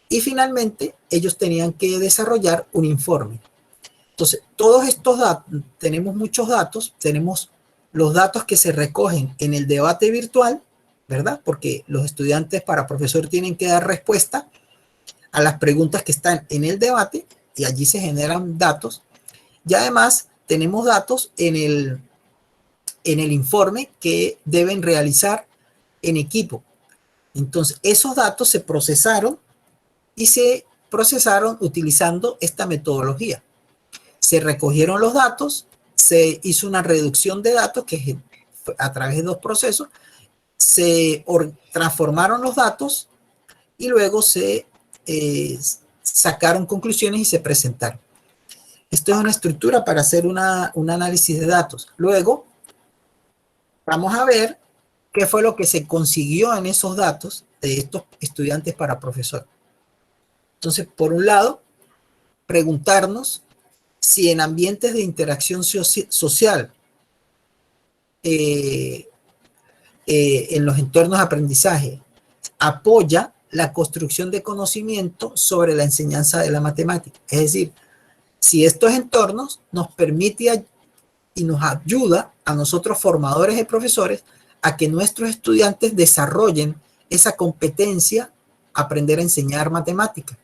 Y finalmente, ellos tenían que desarrollar un informe. Entonces, todos estos datos, tenemos muchos datos, tenemos los datos que se recogen en el debate virtual, ¿verdad? Porque los estudiantes para profesor tienen que dar respuesta a las preguntas que están en el debate, y allí se generan datos. Y además tenemos datos en el informe que deben realizar en equipo. Entonces, esos datos se procesaron utilizando esta metodología. se recogieron los datos, se hizo una reducción de datos que a través de 2 procesos, se transformaron los datos y luego se sacaron conclusiones y se presentaron. Esto es una estructura para hacer un análisis de datos. Luego, vamos a ver qué fue lo que se consiguió en esos datos de estos estudiantes para profesor. Entonces, por un lado, preguntarnos si en ambientes de interacción social, en los entornos de aprendizaje, apoya la construcción de conocimiento sobre la enseñanza de la matemática. Es decir, si estos entornos nos permiten y nos ayuda a nosotros formadores de profesores a que nuestros estudiantes desarrollen esa competencia, aprender a enseñar matemática.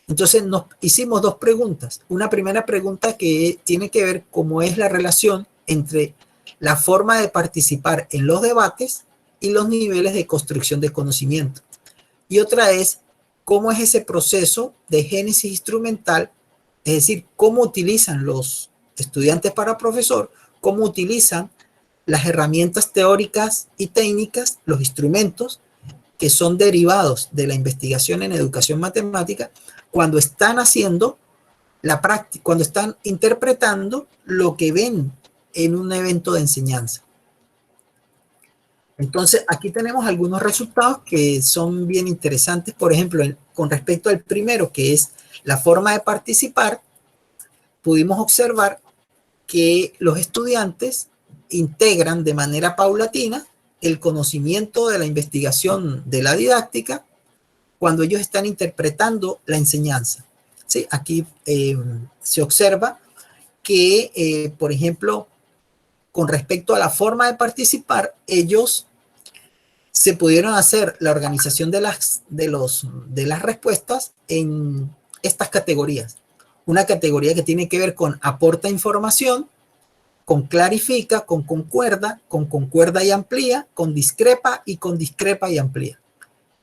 Entonces nos hicimos 2 preguntas. Una primera pregunta que tiene que ver cómo es la relación entre la forma de participar en los debates y los niveles de construcción de conocimiento. Y otra es cómo es ese proceso de génesis instrumental, es decir, cómo utilizan los estudiantes para profesor, cómo utilizan las herramientas teóricas y técnicas, los instrumentos que son derivados de la investigación en educación matemática, cuando están haciendo la práctica, cuando están interpretando lo que ven en un evento de enseñanza. Entonces, aquí tenemos algunos resultados que son bien interesantes. Por ejemplo, con respecto al primero, que es la forma de participar, pudimos observar que los estudiantes integran de manera paulatina el conocimiento de la investigación de la didáctica cuando ellos están interpretando la enseñanza. ¿Sí? Aquí se observa que, por ejemplo, con respecto a la forma de participar, ellos se pudieron hacer la organización de las respuestas en estas categorías. Una categoría que tiene que ver con aporta información, con clarifica, con concuerda y amplía, con discrepa y amplía.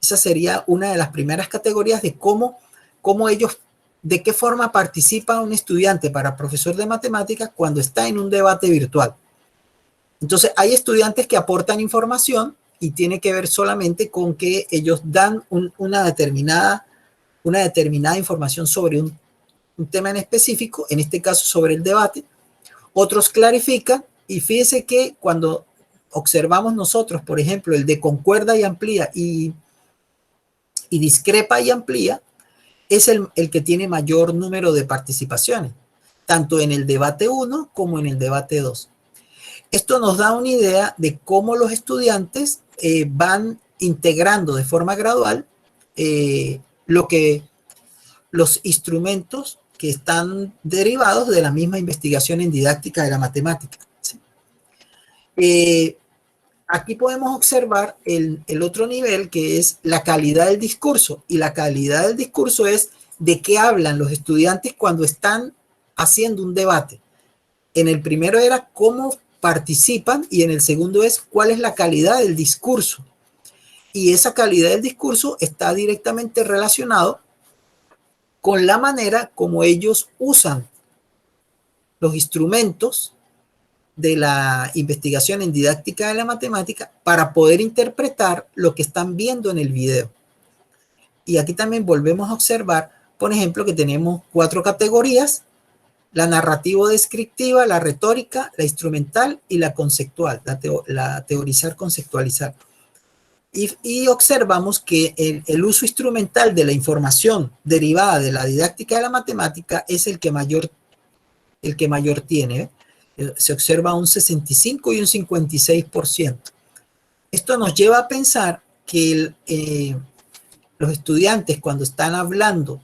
Esa sería una de las primeras categorías de cómo ellos, de qué forma participa un estudiante para profesor de matemáticas cuando está en un debate virtual. Entonces, hay estudiantes que aportan información y tiene que ver solamente con que ellos dan una determinada información sobre un tema en específico, en este caso sobre el debate. Otros clarifican, y fíjese que cuando observamos nosotros, por ejemplo, el de concuerda y amplía y discrepa y amplía, es el que tiene mayor número de participaciones, tanto en el debate 1 como en el debate 2. Esto nos da una idea de cómo los estudiantes van integrando de forma gradual los instrumentos que están derivados de la misma investigación en didáctica de la matemática. ¿Sí? Aquí podemos observar el otro nivel, que es la calidad del discurso. Y la calidad del discurso es de qué hablan los estudiantes cuando están haciendo un debate. En el primero era cómo participan y en el segundo es cuál es la calidad del discurso. Y esa calidad del discurso está directamente relacionado con la manera como ellos usan los instrumentos de la investigación en didáctica de la matemática para poder interpretar lo que están viendo en el video. Y aquí también volvemos a observar, por ejemplo, que tenemos 4 categorías: la narrativo-descriptiva, la retórica, la instrumental y la conceptual, la teorizar, conceptualizar. Y observamos que el uso instrumental de la información derivada de la didáctica de la matemática es el que mayor tiene. Se observa un 65 y un 56%. Esto nos lleva a pensar que los estudiantes, cuando están hablando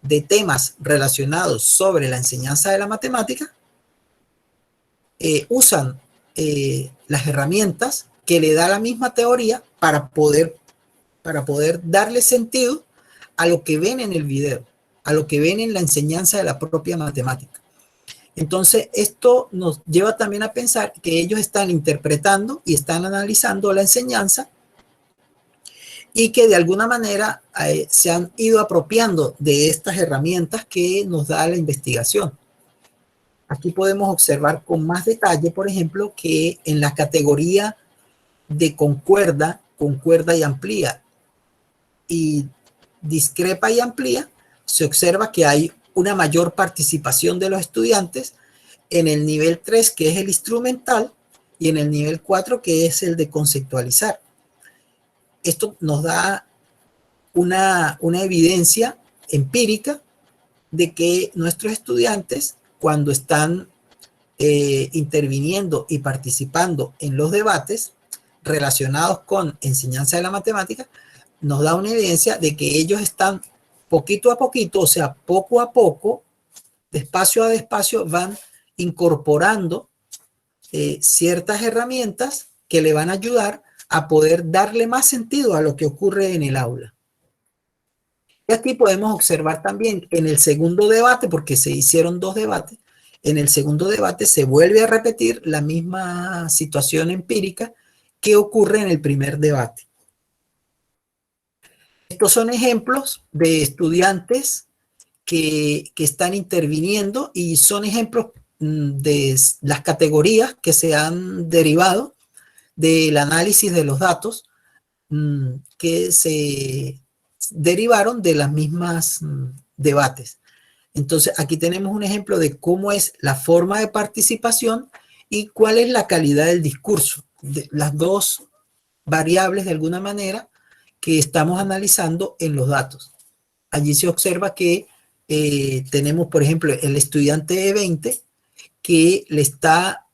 de temas relacionados sobre la enseñanza de la matemática, usan las herramientas que le da la misma teoría para poder darle sentido a lo que ven en el video, a lo que ven en la enseñanza de la propia matemática. Entonces, esto nos lleva también a pensar que ellos están interpretando y están analizando la enseñanza y que de alguna manera se han ido apropiando de estas herramientas que nos da la investigación. aquí podemos observar con más detalle, por ejemplo, que en la categoría de concuerda y amplía y discrepa y amplía, se observa que hay una mayor participación de los estudiantes en el nivel 3, que es el instrumental, y en el nivel 4, que es el de conceptualizar. Esto nos da una evidencia empírica de que nuestros estudiantes, cuando están interviniendo y participando en los debates relacionados con enseñanza de la matemática, nos da una evidencia de que ellos están poquito a poquito, o sea, poco a poco, despacio a despacio, van incorporando ciertas herramientas que le van a ayudar a poder darle más sentido a lo que ocurre en el aula. Y aquí podemos observar también en el segundo debate, porque se hicieron 2 debates, en el segundo debate se vuelve a repetir la misma situación empírica que ocurre en el primer debate. Estos son ejemplos de estudiantes que están interviniendo y son ejemplos de las categorías que se han derivado del análisis de los datos que se derivaron de las mismas debates. Entonces, aquí tenemos un ejemplo de cómo es la forma de participación y cuál es la calidad del discurso. Las 2 variables, de alguna manera, que estamos analizando en los datos. Allí se observa que tenemos, por ejemplo, el estudiante E20 que le está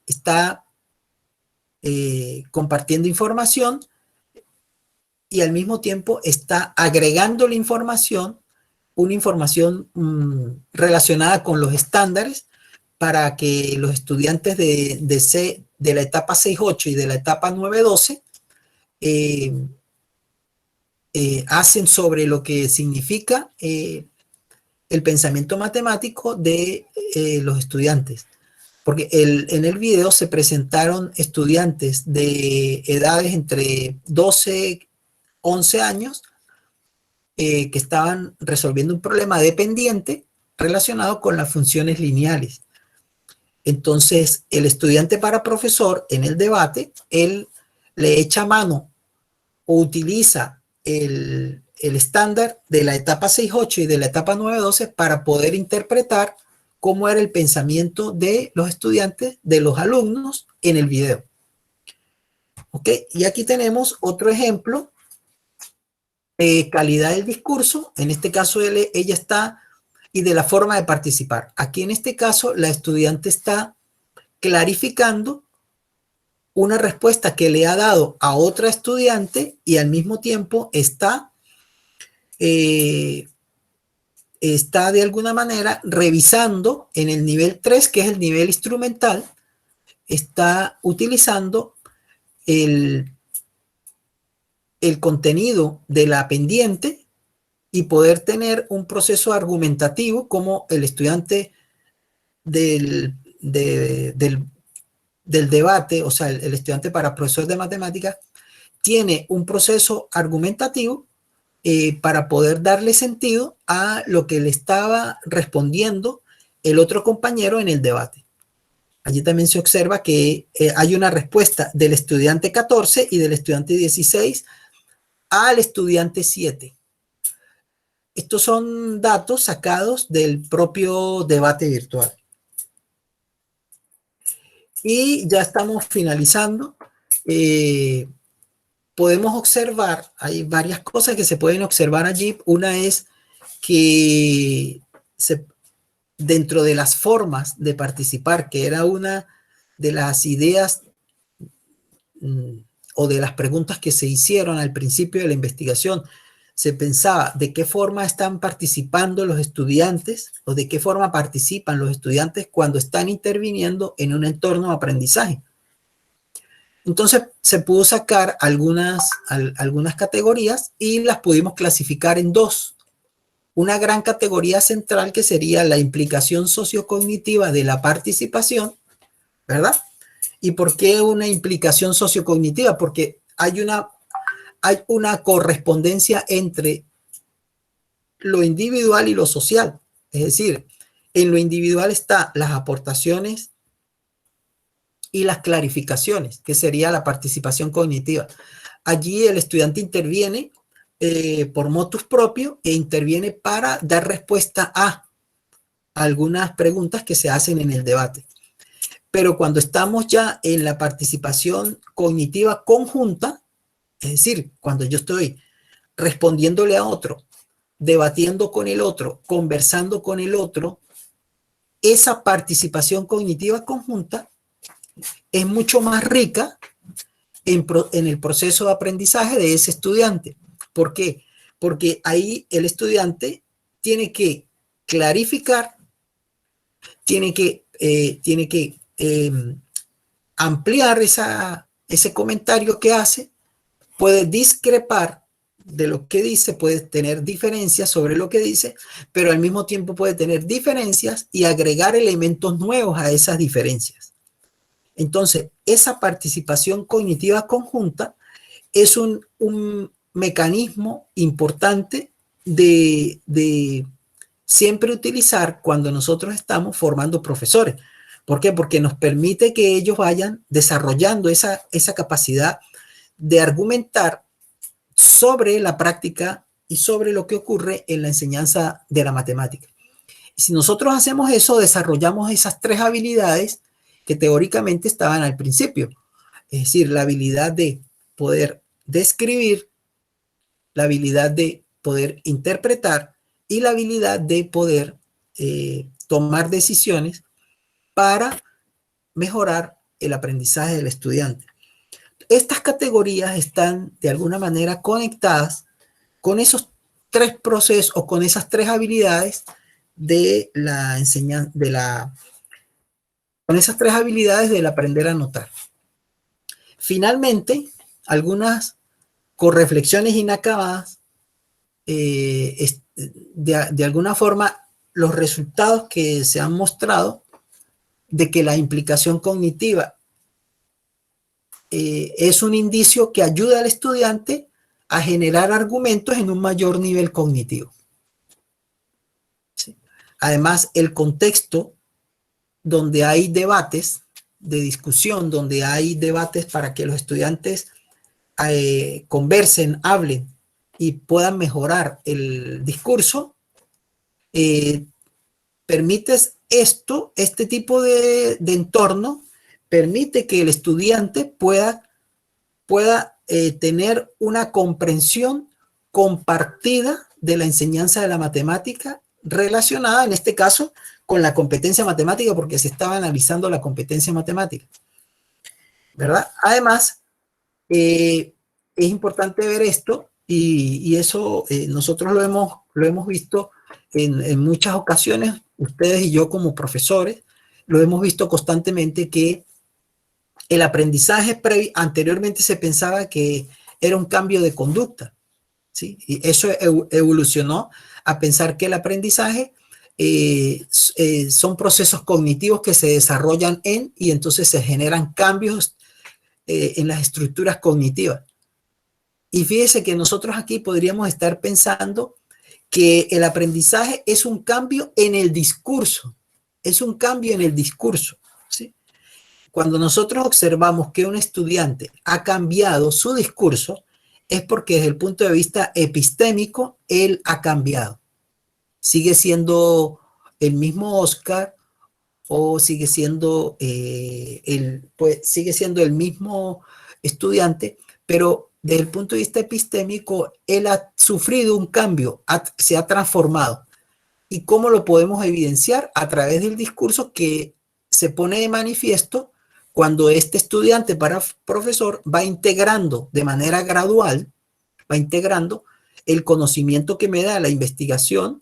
compartiendo información y al mismo tiempo está agregando la información, una información relacionada con los estándares para que los estudiantes de la etapa 6.8 y de la etapa 9.12 hacen sobre lo que significa el pensamiento matemático de los estudiantes. Porque en el video se presentaron estudiantes de edades entre 12, 11 años que estaban resolviendo un problema dependiente relacionado con las funciones lineales. Entonces, el estudiante para profesor en el debate, él le echa mano o utiliza el estándar de la etapa 6.8 y de la etapa 9.12 para poder interpretar cómo era el pensamiento de los estudiantes, de los alumnos en el video. ¿Ok? Y aquí tenemos otro ejemplo de calidad del discurso. En este caso, ella está, y de la forma de participar. Aquí en este caso, la estudiante está clarificando una respuesta que le ha dado a otra estudiante y al mismo tiempo está de alguna manera revisando en el nivel 3, que es el nivel instrumental, está utilizando el contenido de la pendiente y poder tener un proceso argumentativo como el estudiante del debate, o sea, el estudiante para profesor de matemáticas, tiene un proceso argumentativo para poder darle sentido a lo que le estaba respondiendo el otro compañero en el debate. Allí también se observa que hay una respuesta del estudiante 14 y del estudiante 16 al estudiante 7. Estos son datos sacados del propio debate virtual. Y ya estamos finalizando. Podemos observar, hay varias cosas que se pueden observar allí. Una es que dentro de las formas de participar, que era una de las ideas o de las preguntas que se hicieron al principio de la investigación, se pensaba de qué forma están participando los estudiantes o de qué forma participan los estudiantes cuando están interviniendo en un entorno de aprendizaje. Entonces se pudo sacar algunas categorías y las pudimos clasificar en 2. Una gran categoría central que sería la implicación sociocognitiva de la participación, ¿verdad? ¿Y por qué una implicación sociocognitiva? Porque hay una correspondencia entre lo individual y lo social. Es decir, En lo individual está las aportaciones y las clarificaciones, que sería la participación cognitiva. Allí el estudiante interviene por motus propio e interviene para dar respuesta a algunas preguntas que se hacen en el debate. Pero cuando estamos ya en la participación cognitiva conjunta, es decir, cuando yo estoy respondiéndole a otro, debatiendo con el otro, conversando con el otro, esa participación cognitiva conjunta es mucho más rica en el proceso de aprendizaje de ese estudiante. ¿Por qué? Porque ahí el estudiante tiene que clarificar, tiene que ampliar ese comentario que hace, puede discrepar de lo que dice, puede tener diferencias sobre lo que dice, pero al mismo tiempo puede tener diferencias y agregar elementos nuevos a esas diferencias. Entonces, esa participación cognitiva conjunta es un mecanismo importante de siempre utilizar cuando nosotros estamos formando profesores. ¿Por qué? Porque nos permite que ellos vayan desarrollando esa capacidad de argumentar sobre la práctica y sobre lo que ocurre en la enseñanza de la matemática. Y si nosotros hacemos eso, desarrollamos esas 3 habilidades que teóricamente estaban al principio. Es decir, la habilidad de poder describir, la habilidad de poder interpretar y la habilidad de poder tomar decisiones para mejorar el aprendizaje del estudiante. Estas categorías están de alguna manera conectadas con esos 3 procesos o con esas 3 habilidades de la enseñanza, con esas 3 habilidades del aprender a notar. Finalmente, algunas correflexiones inacabadas, de alguna forma, los resultados que se han mostrado de que la implicación cognitiva es un indicio que ayuda al estudiante a generar argumentos en un mayor nivel cognitivo. ¿Sí? Además, el contexto donde hay debates de discusión, donde hay debates para que los estudiantes conversen, hablen y puedan mejorar el discurso, permites este tipo de entorno, permite que el estudiante pueda tener una comprensión compartida de la enseñanza de la matemática relacionada, en este caso, con la competencia matemática, porque se estaba analizando la competencia matemática, ¿verdad? Además, es importante ver esto y eso nosotros lo hemos visto en muchas ocasiones, ustedes y yo como profesores, lo hemos visto constantemente que el aprendizaje anteriormente se pensaba que era un cambio de conducta, ¿sí? Y eso evolucionó a pensar que el aprendizaje son procesos cognitivos que se desarrollan y entonces se generan cambios en las estructuras cognitivas. Y fíjese que nosotros aquí podríamos estar pensando que el aprendizaje es un cambio en el discurso, es un cambio en el discurso, ¿sí? Cuando nosotros observamos que un estudiante ha cambiado su discurso, es porque desde el punto de vista epistémico, él ha cambiado. Sigue siendo el mismo Oscar o sigue siendo sigue siendo el mismo estudiante, pero desde el punto de vista epistémico, él ha sufrido un cambio, se ha transformado. ¿Y cómo lo podemos evidenciar? A través del discurso que se pone de manifiesto cuando este estudiante para profesor va integrando de manera gradual, va integrando el conocimiento que me da la investigación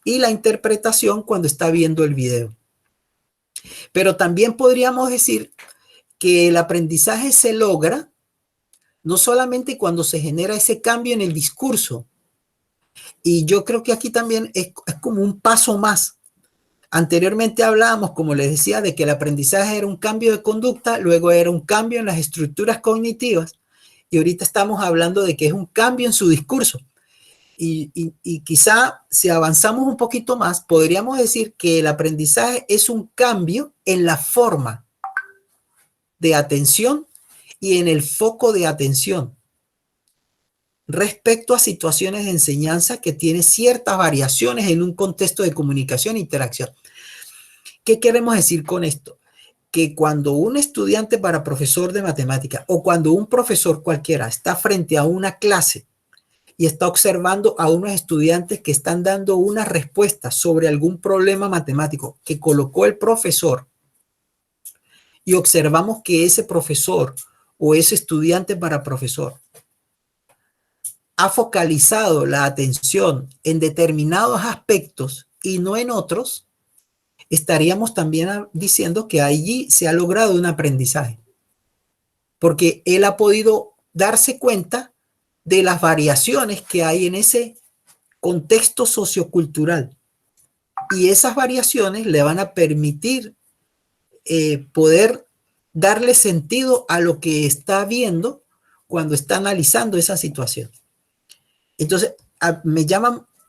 y la interpretación cuando está viendo el video. Pero también podríamos decir que el aprendizaje se logra no solamente cuando se genera ese cambio en el discurso, y yo creo que aquí también es como un paso más. Anteriormente hablábamos, como les decía, de que el aprendizaje era un cambio de conducta, luego era un cambio en las estructuras cognitivas, y ahorita estamos hablando de que es un cambio en su discurso. Y quizá si avanzamos un poquito más, podríamos decir que el aprendizaje es un cambio en la forma de atención y en el foco de atención respecto a situaciones de enseñanza que tienen ciertas variaciones en un contexto de comunicación e interacción. ¿Qué queremos decir con esto? Que cuando un estudiante para profesor de matemática o cuando un profesor cualquiera está frente a una clase y está observando a unos estudiantes que están dando una respuesta sobre algún problema matemático que colocó el profesor, y observamos que ese profesor o ese estudiante para profesor ha focalizado la atención en determinados aspectos y no en otros, estaríamos también diciendo que allí se ha logrado un aprendizaje, porque él ha podido darse cuenta de las variaciones que hay en ese contexto sociocultural, y esas variaciones le van a permitir poder darle sentido a lo que está viendo cuando está analizando esa situación. Entonces,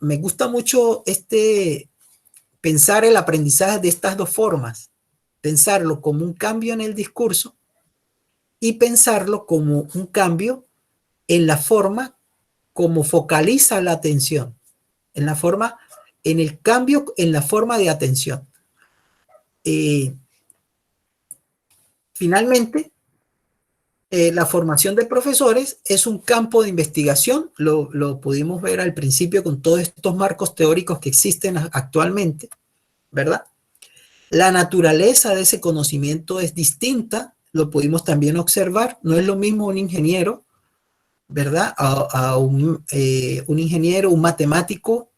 me gusta mucho pensar el aprendizaje de estas dos formas, pensarlo como un cambio en el discurso y pensarlo como un cambio en la forma como focaliza la atención, en el cambio en la forma de atención. Finalmente, la formación de profesores es un campo de investigación, lo pudimos ver al principio con todos estos marcos teóricos que existen actualmente, ¿verdad? La naturaleza de ese conocimiento es distinta, lo pudimos también observar, no es lo mismo un ingeniero, ¿verdad? Un ingeniero, un matemático,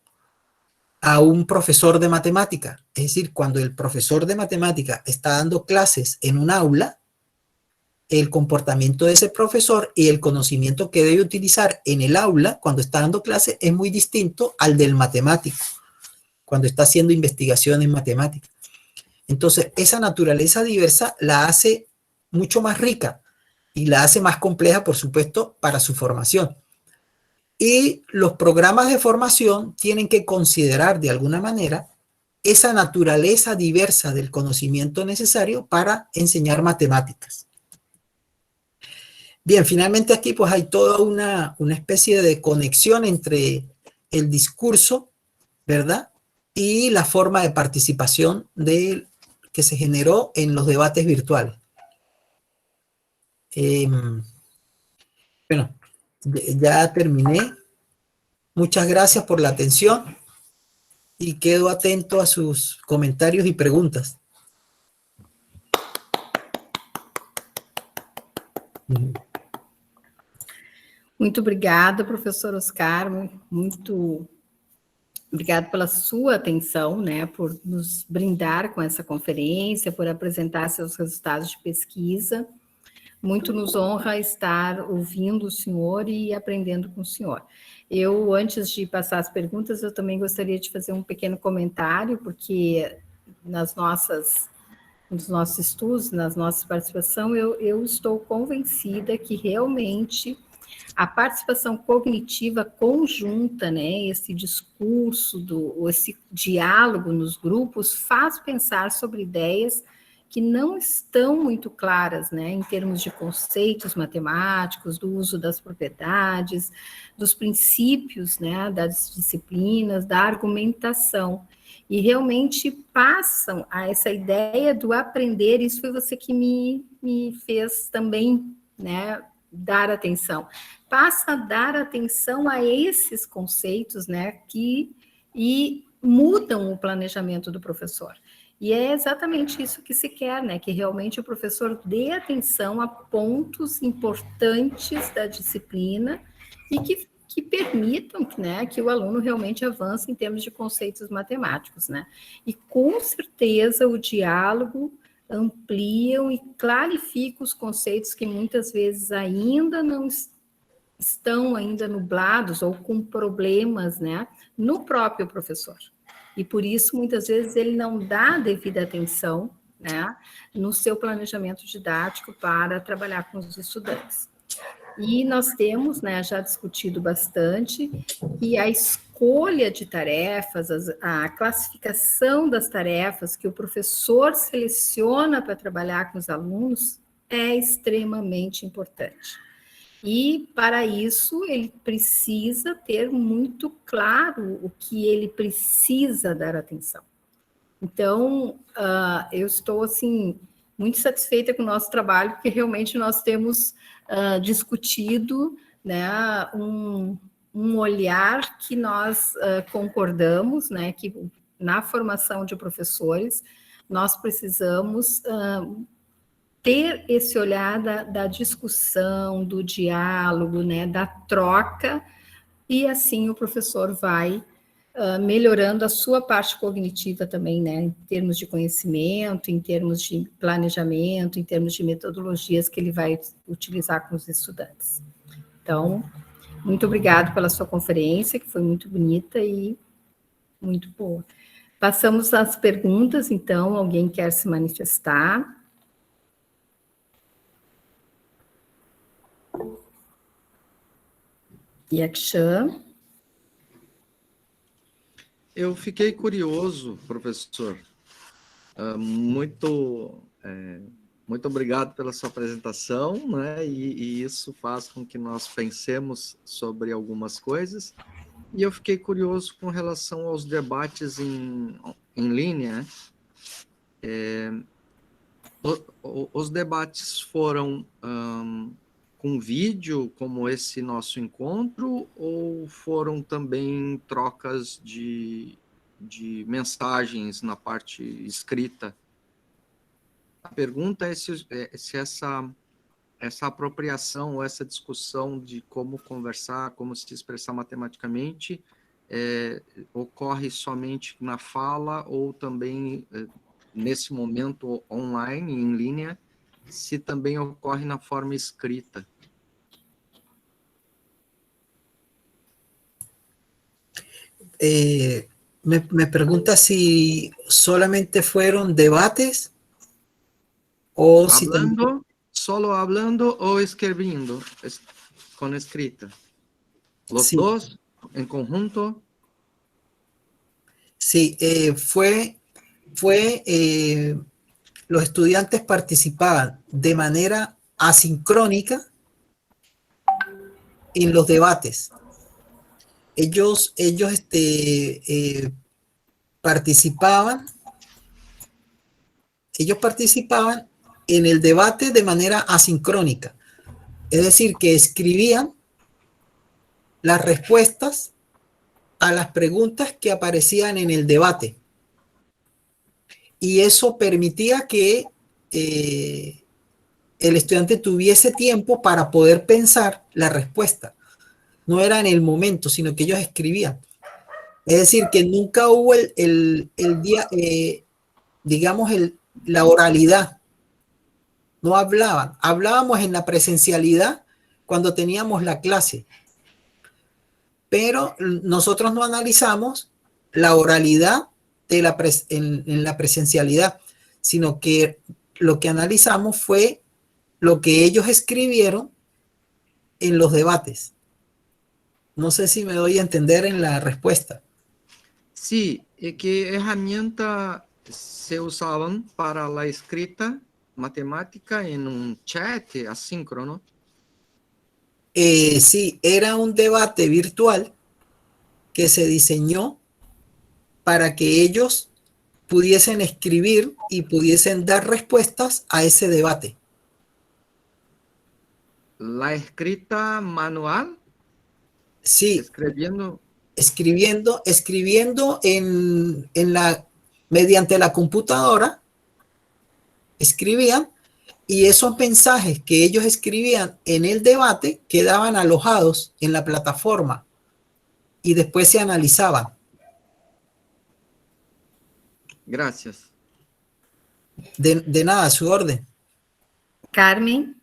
a un profesor de matemática. Es decir, cuando el profesor de matemática está dando clases en un aula, el comportamiento de ese profesor y el conocimiento que debe utilizar en el aula cuando está dando clases es muy distinto al del matemático, cuando está haciendo investigación en matemáticas. Entonces, esa naturaleza diversa la hace mucho más rica y la hace más compleja, por supuesto, para su formación. Y los programas de formación tienen que considerar de alguna manera esa naturaleza diversa del conocimiento necesario para enseñar matemáticas. Bien, finalmente aquí pues hay toda una especie de conexión entre el discurso, ¿verdad? Y la forma de participación que se generó en los debates virtuales. Bueno, ya terminé. Muchas gracias por la atención y quedo atento a sus comentarios y preguntas.
Muito obrigada, professor Oscar, muito obrigado pela sua atenção, né, por nos brindar com essa conferência, por apresentar seus resultados de pesquisa. Muito nos honra estar ouvindo o senhor e aprendendo com o senhor. Eu, antes de passar as perguntas, eu também gostaria de fazer um pequeno comentário, porque nos nossos estudos, nas nossas participações, eu estou convencida que realmente a participação cognitiva conjunta, né, esse discurso, esse diálogo nos grupos, faz pensar sobre ideias que não estão muito claras, né, em termos de conceitos matemáticos, do uso das propriedades, dos princípios, né, das disciplinas, da argumentação, e realmente passam a essa ideia do aprender. Isso foi você que me fez também, né, dar atenção. Passa a dar atenção a esses conceitos, né, e mudam o planejamento do professor. E é exatamente isso que se quer, né? Que realmente o professor dê atenção a pontos importantes da disciplina e que permitam, né, que o aluno realmente avance em termos de conceitos matemáticos, né? E com certeza o diálogo ampliam e clarificam os conceitos que muitas vezes ainda não estão ainda nublados ou com problemas, né, no próprio professor. E por isso, muitas vezes, ele não dá devida atenção, né, no seu planejamento didático para trabalhar com os estudantes. E nós temos, né, já discutido bastante, que a escolha de tarefas, a classificação das tarefas que o professor seleciona para trabalhar com os alunos é extremamente importante. E, para isso, ele precisa ter muito claro o que ele precisa dar atenção. Então, eu estou, assim, muito satisfeita com o nosso trabalho, porque realmente nós temos discutido, né, um olhar que nós concordamos, né, que na formação de professores, nós precisamos ter esse olhar da discussão, do diálogo, né, da troca, e assim o professor vai melhorando a sua parte cognitiva também, né, em termos de conhecimento, em termos de planejamento, em termos de metodologias que ele vai utilizar com os estudantes. Então, muito obrigado pela sua conferência, que foi muito bonita e muito boa. Passamos às perguntas, então, alguém quer se manifestar? Yakshan?
Eu fiquei curioso, professor. Muito obrigado pela sua apresentação, né? E isso faz com que nós pensemos sobre algumas coisas. E eu fiquei curioso com relação aos debates em linha. Os debates foram com vídeo, como esse nosso encontro, ou foram também trocas de mensagens na parte escrita? A pergunta é se essa apropriação, ou essa discussão de como conversar, como se expressar matematicamente, ocorre somente na fala ou também, nesse momento, online, em linha, se também ocorre na forma escrita.
Me pregunta si solamente fueron debates o si también...
Solo hablando o escribiendo, con escrita. Los
Sí.
dos en conjunto.
Sí, los estudiantes participaban de manera asincrónica en los debates. Ellos participaban en el debate de manera asincrónica. Es decir, que escribían las respuestas a las preguntas que aparecían en el debate. Y eso permitía que el estudiante tuviese tiempo para poder pensar la respuesta. No era en el momento, sino que ellos escribían. Es decir, que nunca hubo el día, digamos, la oralidad. No hablaban. Hablábamos en la presencialidad cuando teníamos la clase. Pero nosotros no analizamos la oralidad en la presencialidad, sino que lo que analizamos fue lo que ellos escribieron en los debates. No sé si me doy a entender en la respuesta.
Sí, ¿qué herramienta se usaban para la escrita matemática en un chat asíncrono?
Sí, era un debate virtual que se diseñó para que ellos pudiesen escribir y pudiesen dar respuestas a ese debate.
¿La escrita manual?
Sí.
Escribiendo
mediante la computadora, escribían, y esos mensajes que ellos escribían en el debate quedaban alojados en la plataforma y después se analizaban.
Gracias.
De nada, a su orden.
Carmen?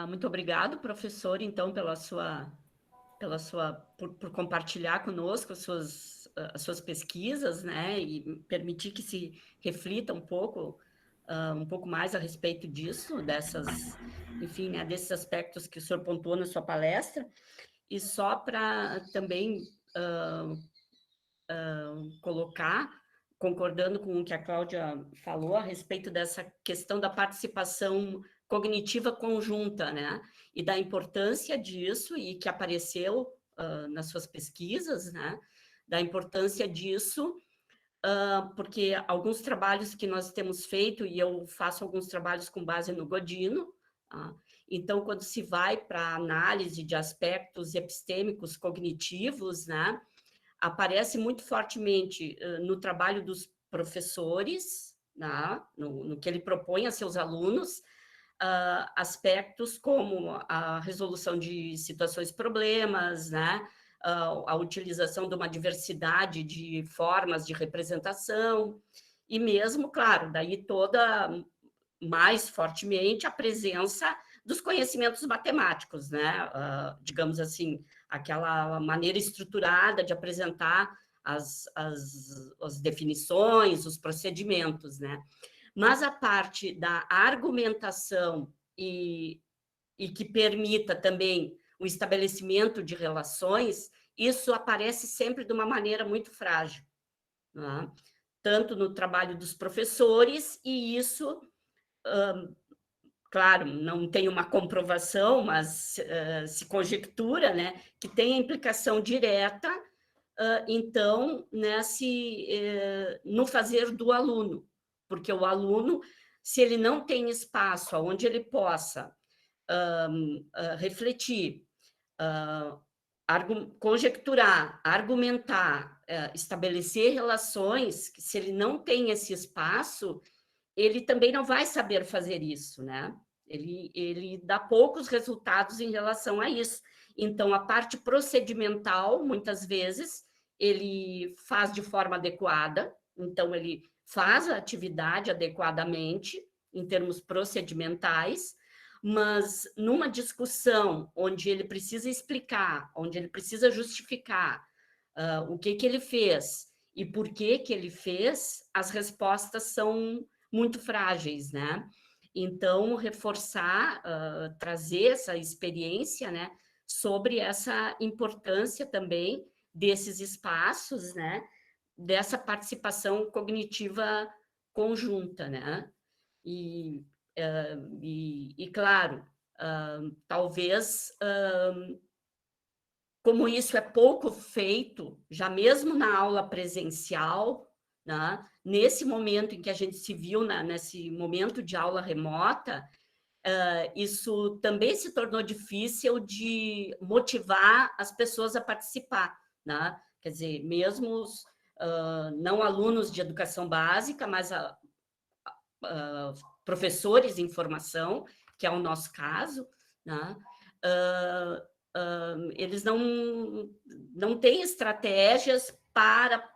Muito obrigado, professor, então, por compartilhar conosco as suas pesquisas, né, e permitir que se reflita um pouco um pouco mais a respeito disso, enfim, né, desses aspectos que o senhor pontuou na sua palestra, e só para também colocar, concordando com o que a Cláudia falou a respeito dessa questão da participação cognitiva conjunta, né, e da importância disso, e que apareceu nas suas pesquisas, né, da importância disso, porque alguns trabalhos que nós temos feito, e eu faço alguns trabalhos com base no Godino, então, quando se vai para a análise de aspectos epistêmicos cognitivos, né, aparece muito fortemente no trabalho dos professores, né, no que ele propõe a seus alunos, aspectos como a resolução de situações problemas, né, a utilização de uma diversidade de formas de representação, e mesmo, claro, daí toda mais fortemente a presença dos conhecimentos matemáticos, né? Digamos assim, aquela maneira estruturada de apresentar as definições, os procedimentos, né? Mas a parte da argumentação e que permita também o estabelecimento de relações, isso aparece sempre de uma maneira muito frágil, né? Tanto no trabalho dos professores, e isso, claro, não tem uma comprovação, mas se conjectura, né, que tem a implicação direta, então, no fazer do aluno, porque o aluno, se ele não tem espaço onde ele possa refletir, conjecturar, argumentar, estabelecer relações, se ele não tem esse espaço, ele também não vai saber fazer isso, né? Ele dá poucos resultados em relação a isso. Então, a parte procedimental, muitas vezes, ele faz de forma adequada, então, ele faz a atividade adequadamente, em termos procedimentais, mas numa discussão onde ele precisa explicar, onde ele precisa justificar o que ele fez e por que ele fez, as respostas são muito frágeis, né? Então, reforçar, trazer essa experiência, né, sobre essa importância também desses espaços, né, dessa participação cognitiva conjunta, né? Claro, talvez, como isso é pouco feito, já mesmo na aula presencial, né, nesse momento em que a gente se viu, nesse momento de aula remota, isso também se tornou difícil de motivar as pessoas a participar, né? Quer dizer, mesmo os não alunos de educação básica, mas professores em formação, que é o nosso caso, né? Eles não têm estratégias para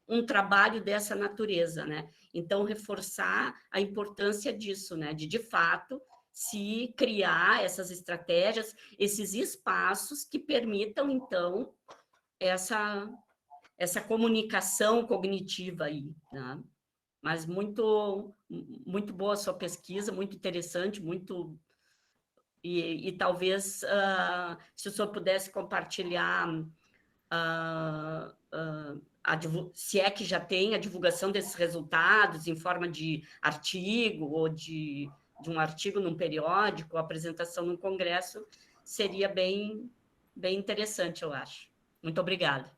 um trabalho dessa natureza, né? Então, reforçar a importância disso, né? De fato, se criar essas estratégias, esses espaços que permitam, então, essa comunicação cognitiva aí, né? Mas muito, muito boa a sua pesquisa, muito interessante, muito... E talvez, se o senhor pudesse compartilhar, se é que já tem a divulgação desses resultados em forma de artigo ou de um artigo num periódico, apresentação num congresso, seria bem, bem interessante, eu acho. Muito obrigada.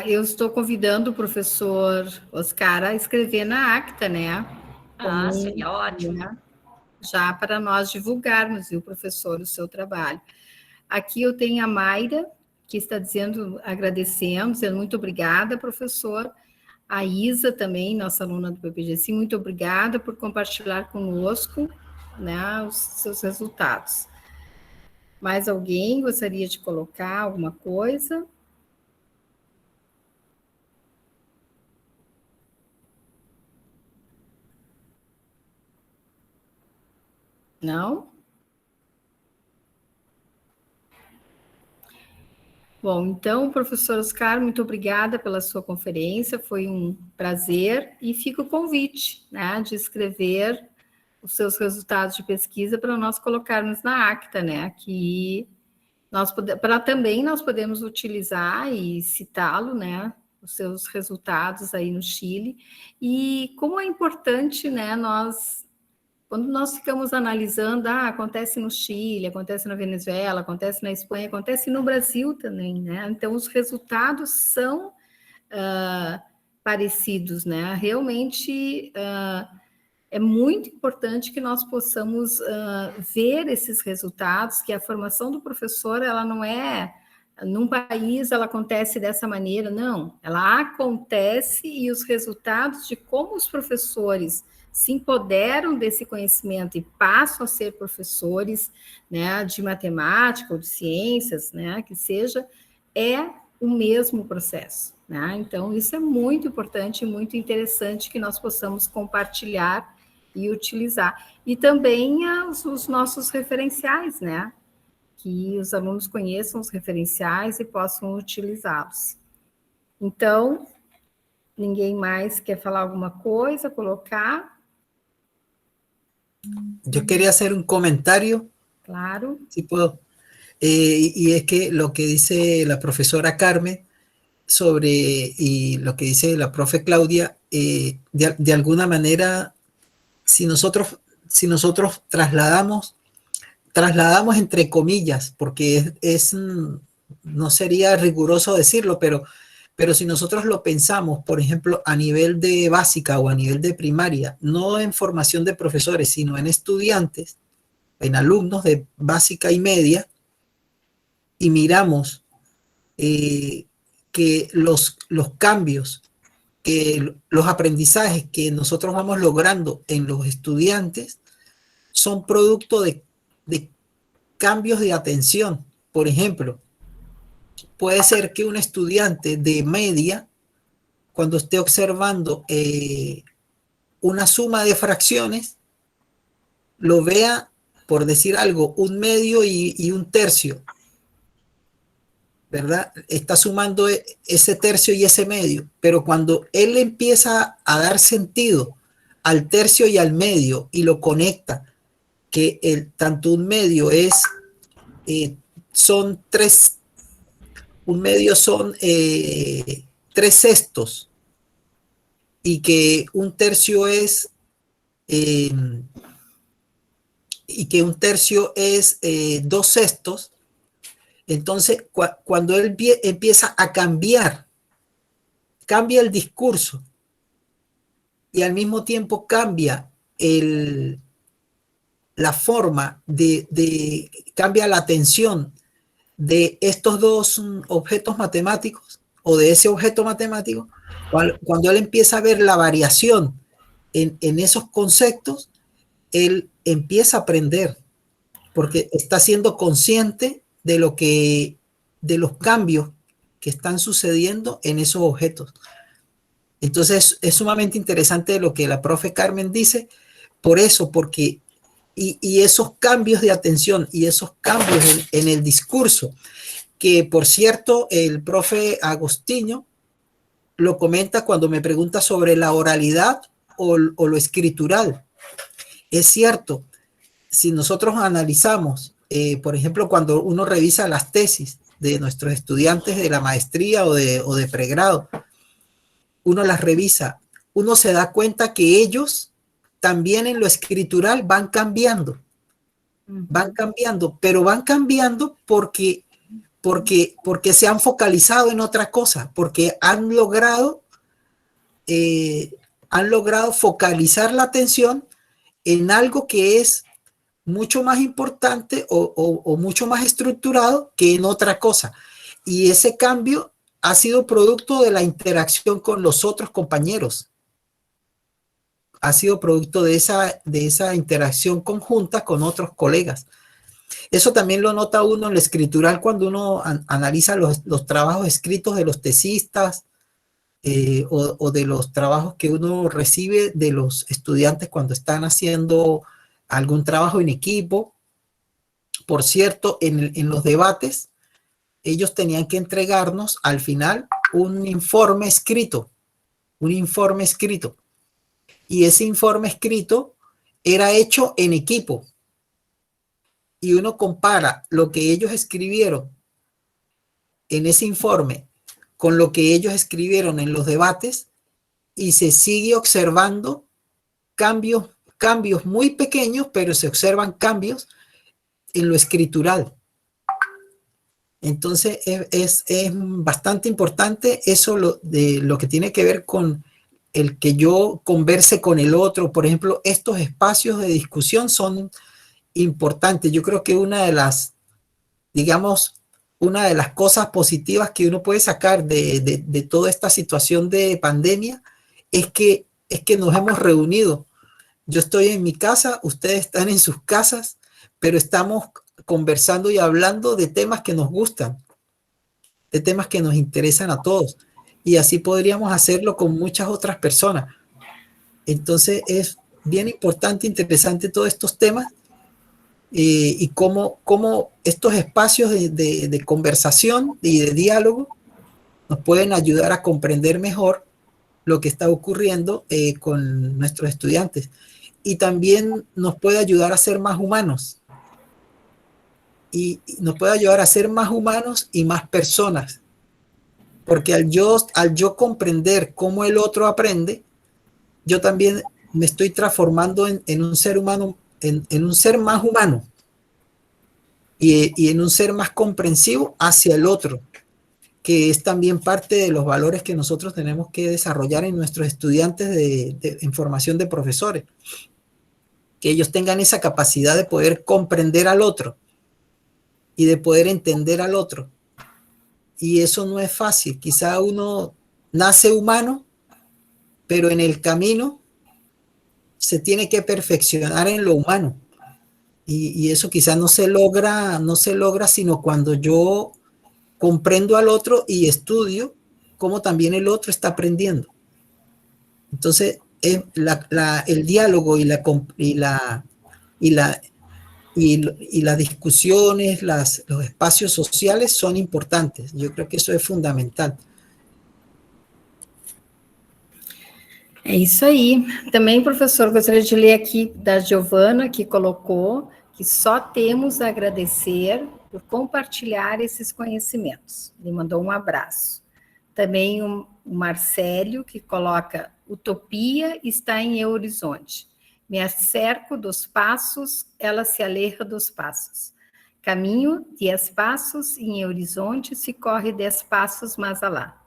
Eu estou convidando o professor Oscar a escrever na acta, né?
Seria ótimo.
Né? Já para nós divulgarmos, viu, professor, o seu trabalho. Aqui eu tenho a Mayra, que está dizendo, agradecendo, dizendo muito obrigada, professor. A Isa também, nossa aluna do PPGC, muito obrigada por compartilhar conosco, né, os seus resultados. Mais alguém gostaria de colocar alguma coisa? Não? Bom, então, professor Oscar, muito obrigada pela sua conferência, foi um prazer, e fica o convite, né, de escrever os seus resultados de pesquisa para nós colocarmos na acta, né, que também nós podemos utilizar e citá-lo, né, os seus resultados aí no Chile, e como é importante, né, quando nós ficamos analisando, acontece no Chile, acontece na Venezuela, acontece na Espanha, acontece no Brasil também, né? Então, os resultados são parecidos, né? Realmente é muito importante que nós possamos ver esses resultados, que a formação do professor, ela não é, num país ela acontece dessa maneira, não. Ela acontece e os resultados de como os professores se empoderam desse conhecimento e passam a ser professores, né, de matemática ou de ciências, né, que seja, é o mesmo processo, né? Então, isso é muito importante e muito interessante que nós possamos compartilhar e utilizar. E também os nossos referenciais, né? Que os alunos conheçam os referenciais e possam utilizá-los. Então, ninguém mais quer falar alguma coisa, colocar?
Yo quería hacer un comentario,
Claro.
si puedo, y es que lo que dice la profesora Carmen y lo que dice la profe Claudia, de alguna manera, si nosotros trasladamos entre comillas, porque no sería riguroso decirlo, pero si nosotros lo pensamos, por ejemplo, a nivel de básica o a nivel de primaria, no en formación de profesores, sino en estudiantes, en alumnos de básica y media, y miramos que los cambios, que los aprendizajes que nosotros vamos logrando en los estudiantes son producto de cambios de atención. Por ejemplo, puede ser que un estudiante de media, cuando esté observando una suma de fracciones, lo vea, por decir algo, un medio y un tercio, ¿verdad? Está sumando ese tercio y ese medio, pero cuando él empieza a dar sentido al tercio y al medio y lo conecta, que tanto un medio son un medio son 3 sextos y que un tercio es 2 sextos, entonces cuando él empieza a cambia el discurso y al mismo tiempo cambia la forma cambia la atención de estos dos objetos matemáticos o de ese objeto matemático, cuando él empieza a ver la variación en esos conceptos, él empieza a aprender porque está siendo consciente de los cambios que están sucediendo en esos objetos. Entonces es sumamente interesante lo que la profe Carmen dice, por eso, porque y esos cambios de atención y esos cambios en el discurso, que por cierto el profe Agostinho lo comenta cuando me pregunta sobre la oralidad o lo escritural. Es cierto, si nosotros analizamos, por ejemplo, cuando uno revisa las tesis de nuestros estudiantes de la maestría o de pregrado, uno las revisa, uno se da cuenta que ellos también en lo escritural van cambiando, pero van cambiando porque se han focalizado en otra cosa, porque han logrado focalizar la atención en algo que es mucho más importante o mucho más estructurado que en otra cosa. Y ese cambio ha sido producto de la interacción con los otros compañeros. Ha sido producto de esa interacción conjunta con otros colegas. Eso también lo nota uno en lo escritural cuando uno analiza los trabajos escritos de los tesistas o de los trabajos que uno recibe de los estudiantes cuando están haciendo algún trabajo en equipo. Por cierto, en los debates, ellos tenían que entregarnos al final un informe escrito, y ese informe escrito era hecho en equipo, y uno compara lo que ellos escribieron en ese informe con lo que ellos escribieron en los debates, y se sigue observando cambios muy pequeños, pero se observan cambios en lo escritural. Entonces es bastante importante eso de lo que tiene que ver con el que yo converse con el otro. Por ejemplo, estos espacios de discusión son importantes. Yo creo que una de las cosas positivas que uno puede sacar de toda esta situación de pandemia es que nos hemos reunido. Yo estoy en mi casa, ustedes están en sus casas, pero estamos conversando y hablando de temas que nos gustan, de temas que nos interesan a todos. Y así podríamos hacerlo con muchas otras personas. Entonces es bien importante, interesante todos estos temas, y cómo estos espacios de conversación y de diálogo nos pueden ayudar a comprender mejor lo que está ocurriendo con nuestros estudiantes. Y también nos puede ayudar a ser más humanos. Y nos puede ayudar a ser más humanos y más personas. Porque al yo comprender cómo el otro aprende, yo también me estoy transformando en un ser humano, en un ser más humano. Y en un ser más comprensivo hacia el otro, que es también parte de los valores que nosotros tenemos que desarrollar en nuestros estudiantes en formación de profesores. Que ellos tengan esa capacidad de poder comprender al otro y de poder entender al otro. Y eso no es fácil. Quizá uno nace humano, pero en el camino se tiene que perfeccionar en lo humano. Y eso quizá no se logra sino cuando yo comprendo al otro y estudio cómo también el otro está aprendiendo. Entonces, el diálogo y las discusiones, los espacios sociales son importantes. Yo creo que eso es fundamental.
É isso aí. Também, professor, gostaria de ler aqui da Giovana, que colocou que só temos a agradecer por compartilhar esses conhecimentos. Ele mandou um abraço. Também o Marcélio, que coloca: utopia está em horizonte. Me acerco dos passos, ela se aleja dos passos. Caminho 10 passos, em horizonte se corre 10 passos mais alá.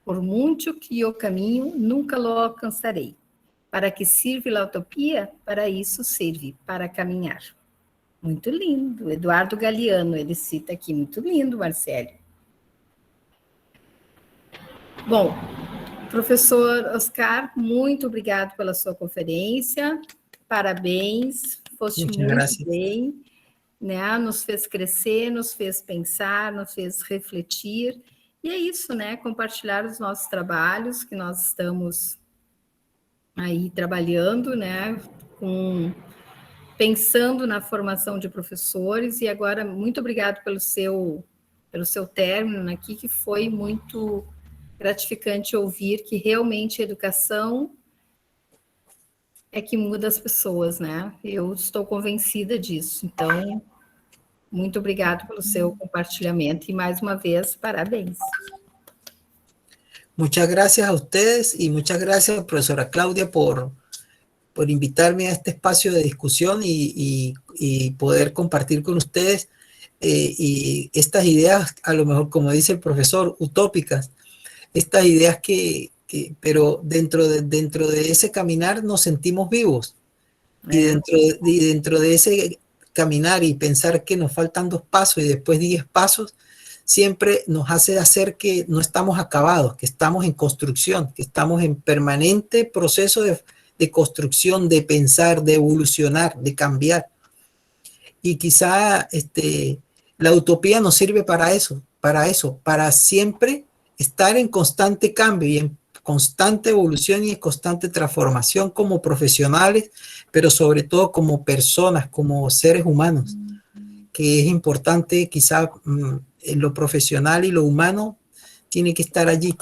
Por muito que eu caminho, nunca lo alcançarei. Para que sirve a utopia? Para isso serve, para caminhar. Muito lindo. Eduardo Galeano, ele cita aqui. Muito lindo, Marcelo. Bom, professor Oscar, muito obrigado pela sua conferência. Parabéns. Foste muito bem. Né? Nos fez crescer, nos fez pensar, nos fez refletir. E é isso, né? Compartilhar os nossos trabalhos, que nós estamos aí trabalhando, né? Pensando na formação de professores. E agora, muito obrigado pelo seu término aqui, que foi muito gratificante ouvir que realmente a educação é que muda as pessoas, né? Eu estou convencida disso. Então, muito obrigado pelo seu compartilhamento e mais uma vez, parabéns.
Muchas gracias a ustedes y muchas gracias, profesora Claudia, por invitarme a este espacio de discusión y poder compartir con ustedes y estas ideas, a lo mejor, como dice el profesor, utópicas, estas ideas pero dentro de ese caminar nos sentimos vivos. Y dentro de ese caminar y pensar que nos faltan 2 pasos y después 10 pasos, siempre nos hace hacer que no estamos acabados, que estamos en construcción, que estamos en permanente proceso de construcción, de pensar, de evolucionar, de cambiar. Y quizá la utopía nos sirve para eso, para siempre estar en constante cambio y en constante evolución y en constante transformación como profesionales, pero sobre todo como personas, como seres humanos, que es importante quizá lo profesional y lo humano tiene que estar allí.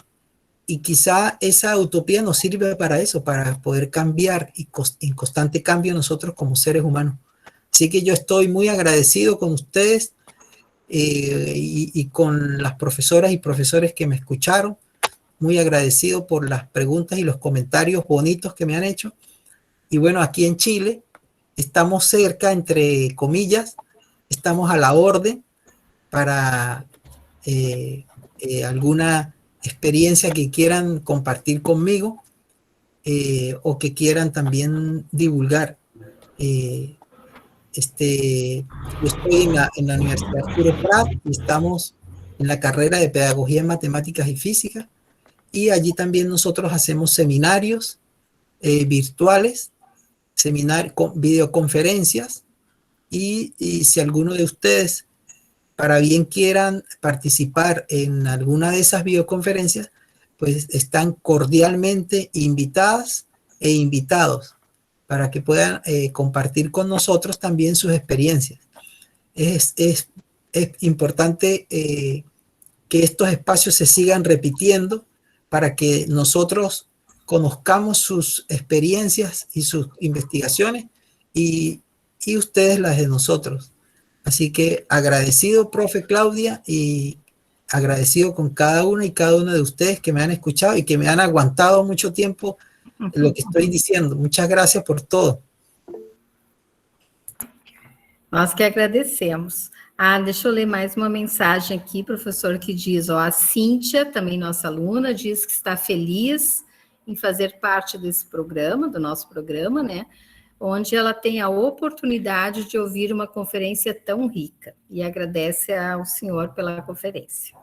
Y quizá esa utopía nos sirve para eso, para poder cambiar y en constante cambio nosotros como seres humanos. Así que yo estoy muy agradecido con ustedes y con las profesoras y profesores que me escucharon. Muy agradecido por las preguntas y los comentarios bonitos que me han hecho. Y bueno, aquí en Chile estamos cerca, entre comillas, estamos a la orden para alguna experiencia que quieran compartir conmigo o que quieran también divulgar. Yo estoy en la Universidad Arturo Prat y estamos en la carrera de Pedagogía en Matemáticas y Física, y allí también nosotros hacemos seminarios virtuales, videoconferencias, y si alguno de ustedes para bien quieran participar en alguna de esas videoconferencias, pues están cordialmente invitadas e invitados para que puedan compartir con nosotros también sus experiencias. Es importante que estos espacios se sigan repitiendo para que nosotros conozcamos sus experiencias y sus investigaciones y ustedes las de nosotros. Así que agradecido, profe Claudia, y agradecido con cada uno y cada uno de ustedes que me han escuchado y que me han aguantado mucho tiempo lo que estoy diciendo. Muchas gracias por todo.
Nós que agradecemos. Ah, deixa eu ler mais uma mensagem aqui, professor, que diz, ó, a Cíntia, também nossa aluna, diz que está feliz em fazer parte desse programa, do nosso programa, né? Onde ela tem a oportunidade de ouvir uma conferência tão rica, e agradece ao senhor pela conferência.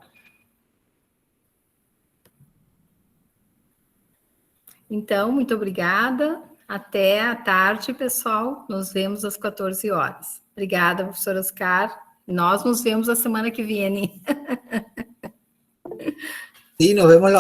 Então, muito obrigada. Até à tarde, pessoal. Nos vemos às 14 horas. Obrigada, professor Oscar. Nós nos vemos a semana que vem.
Sí, nos vemos la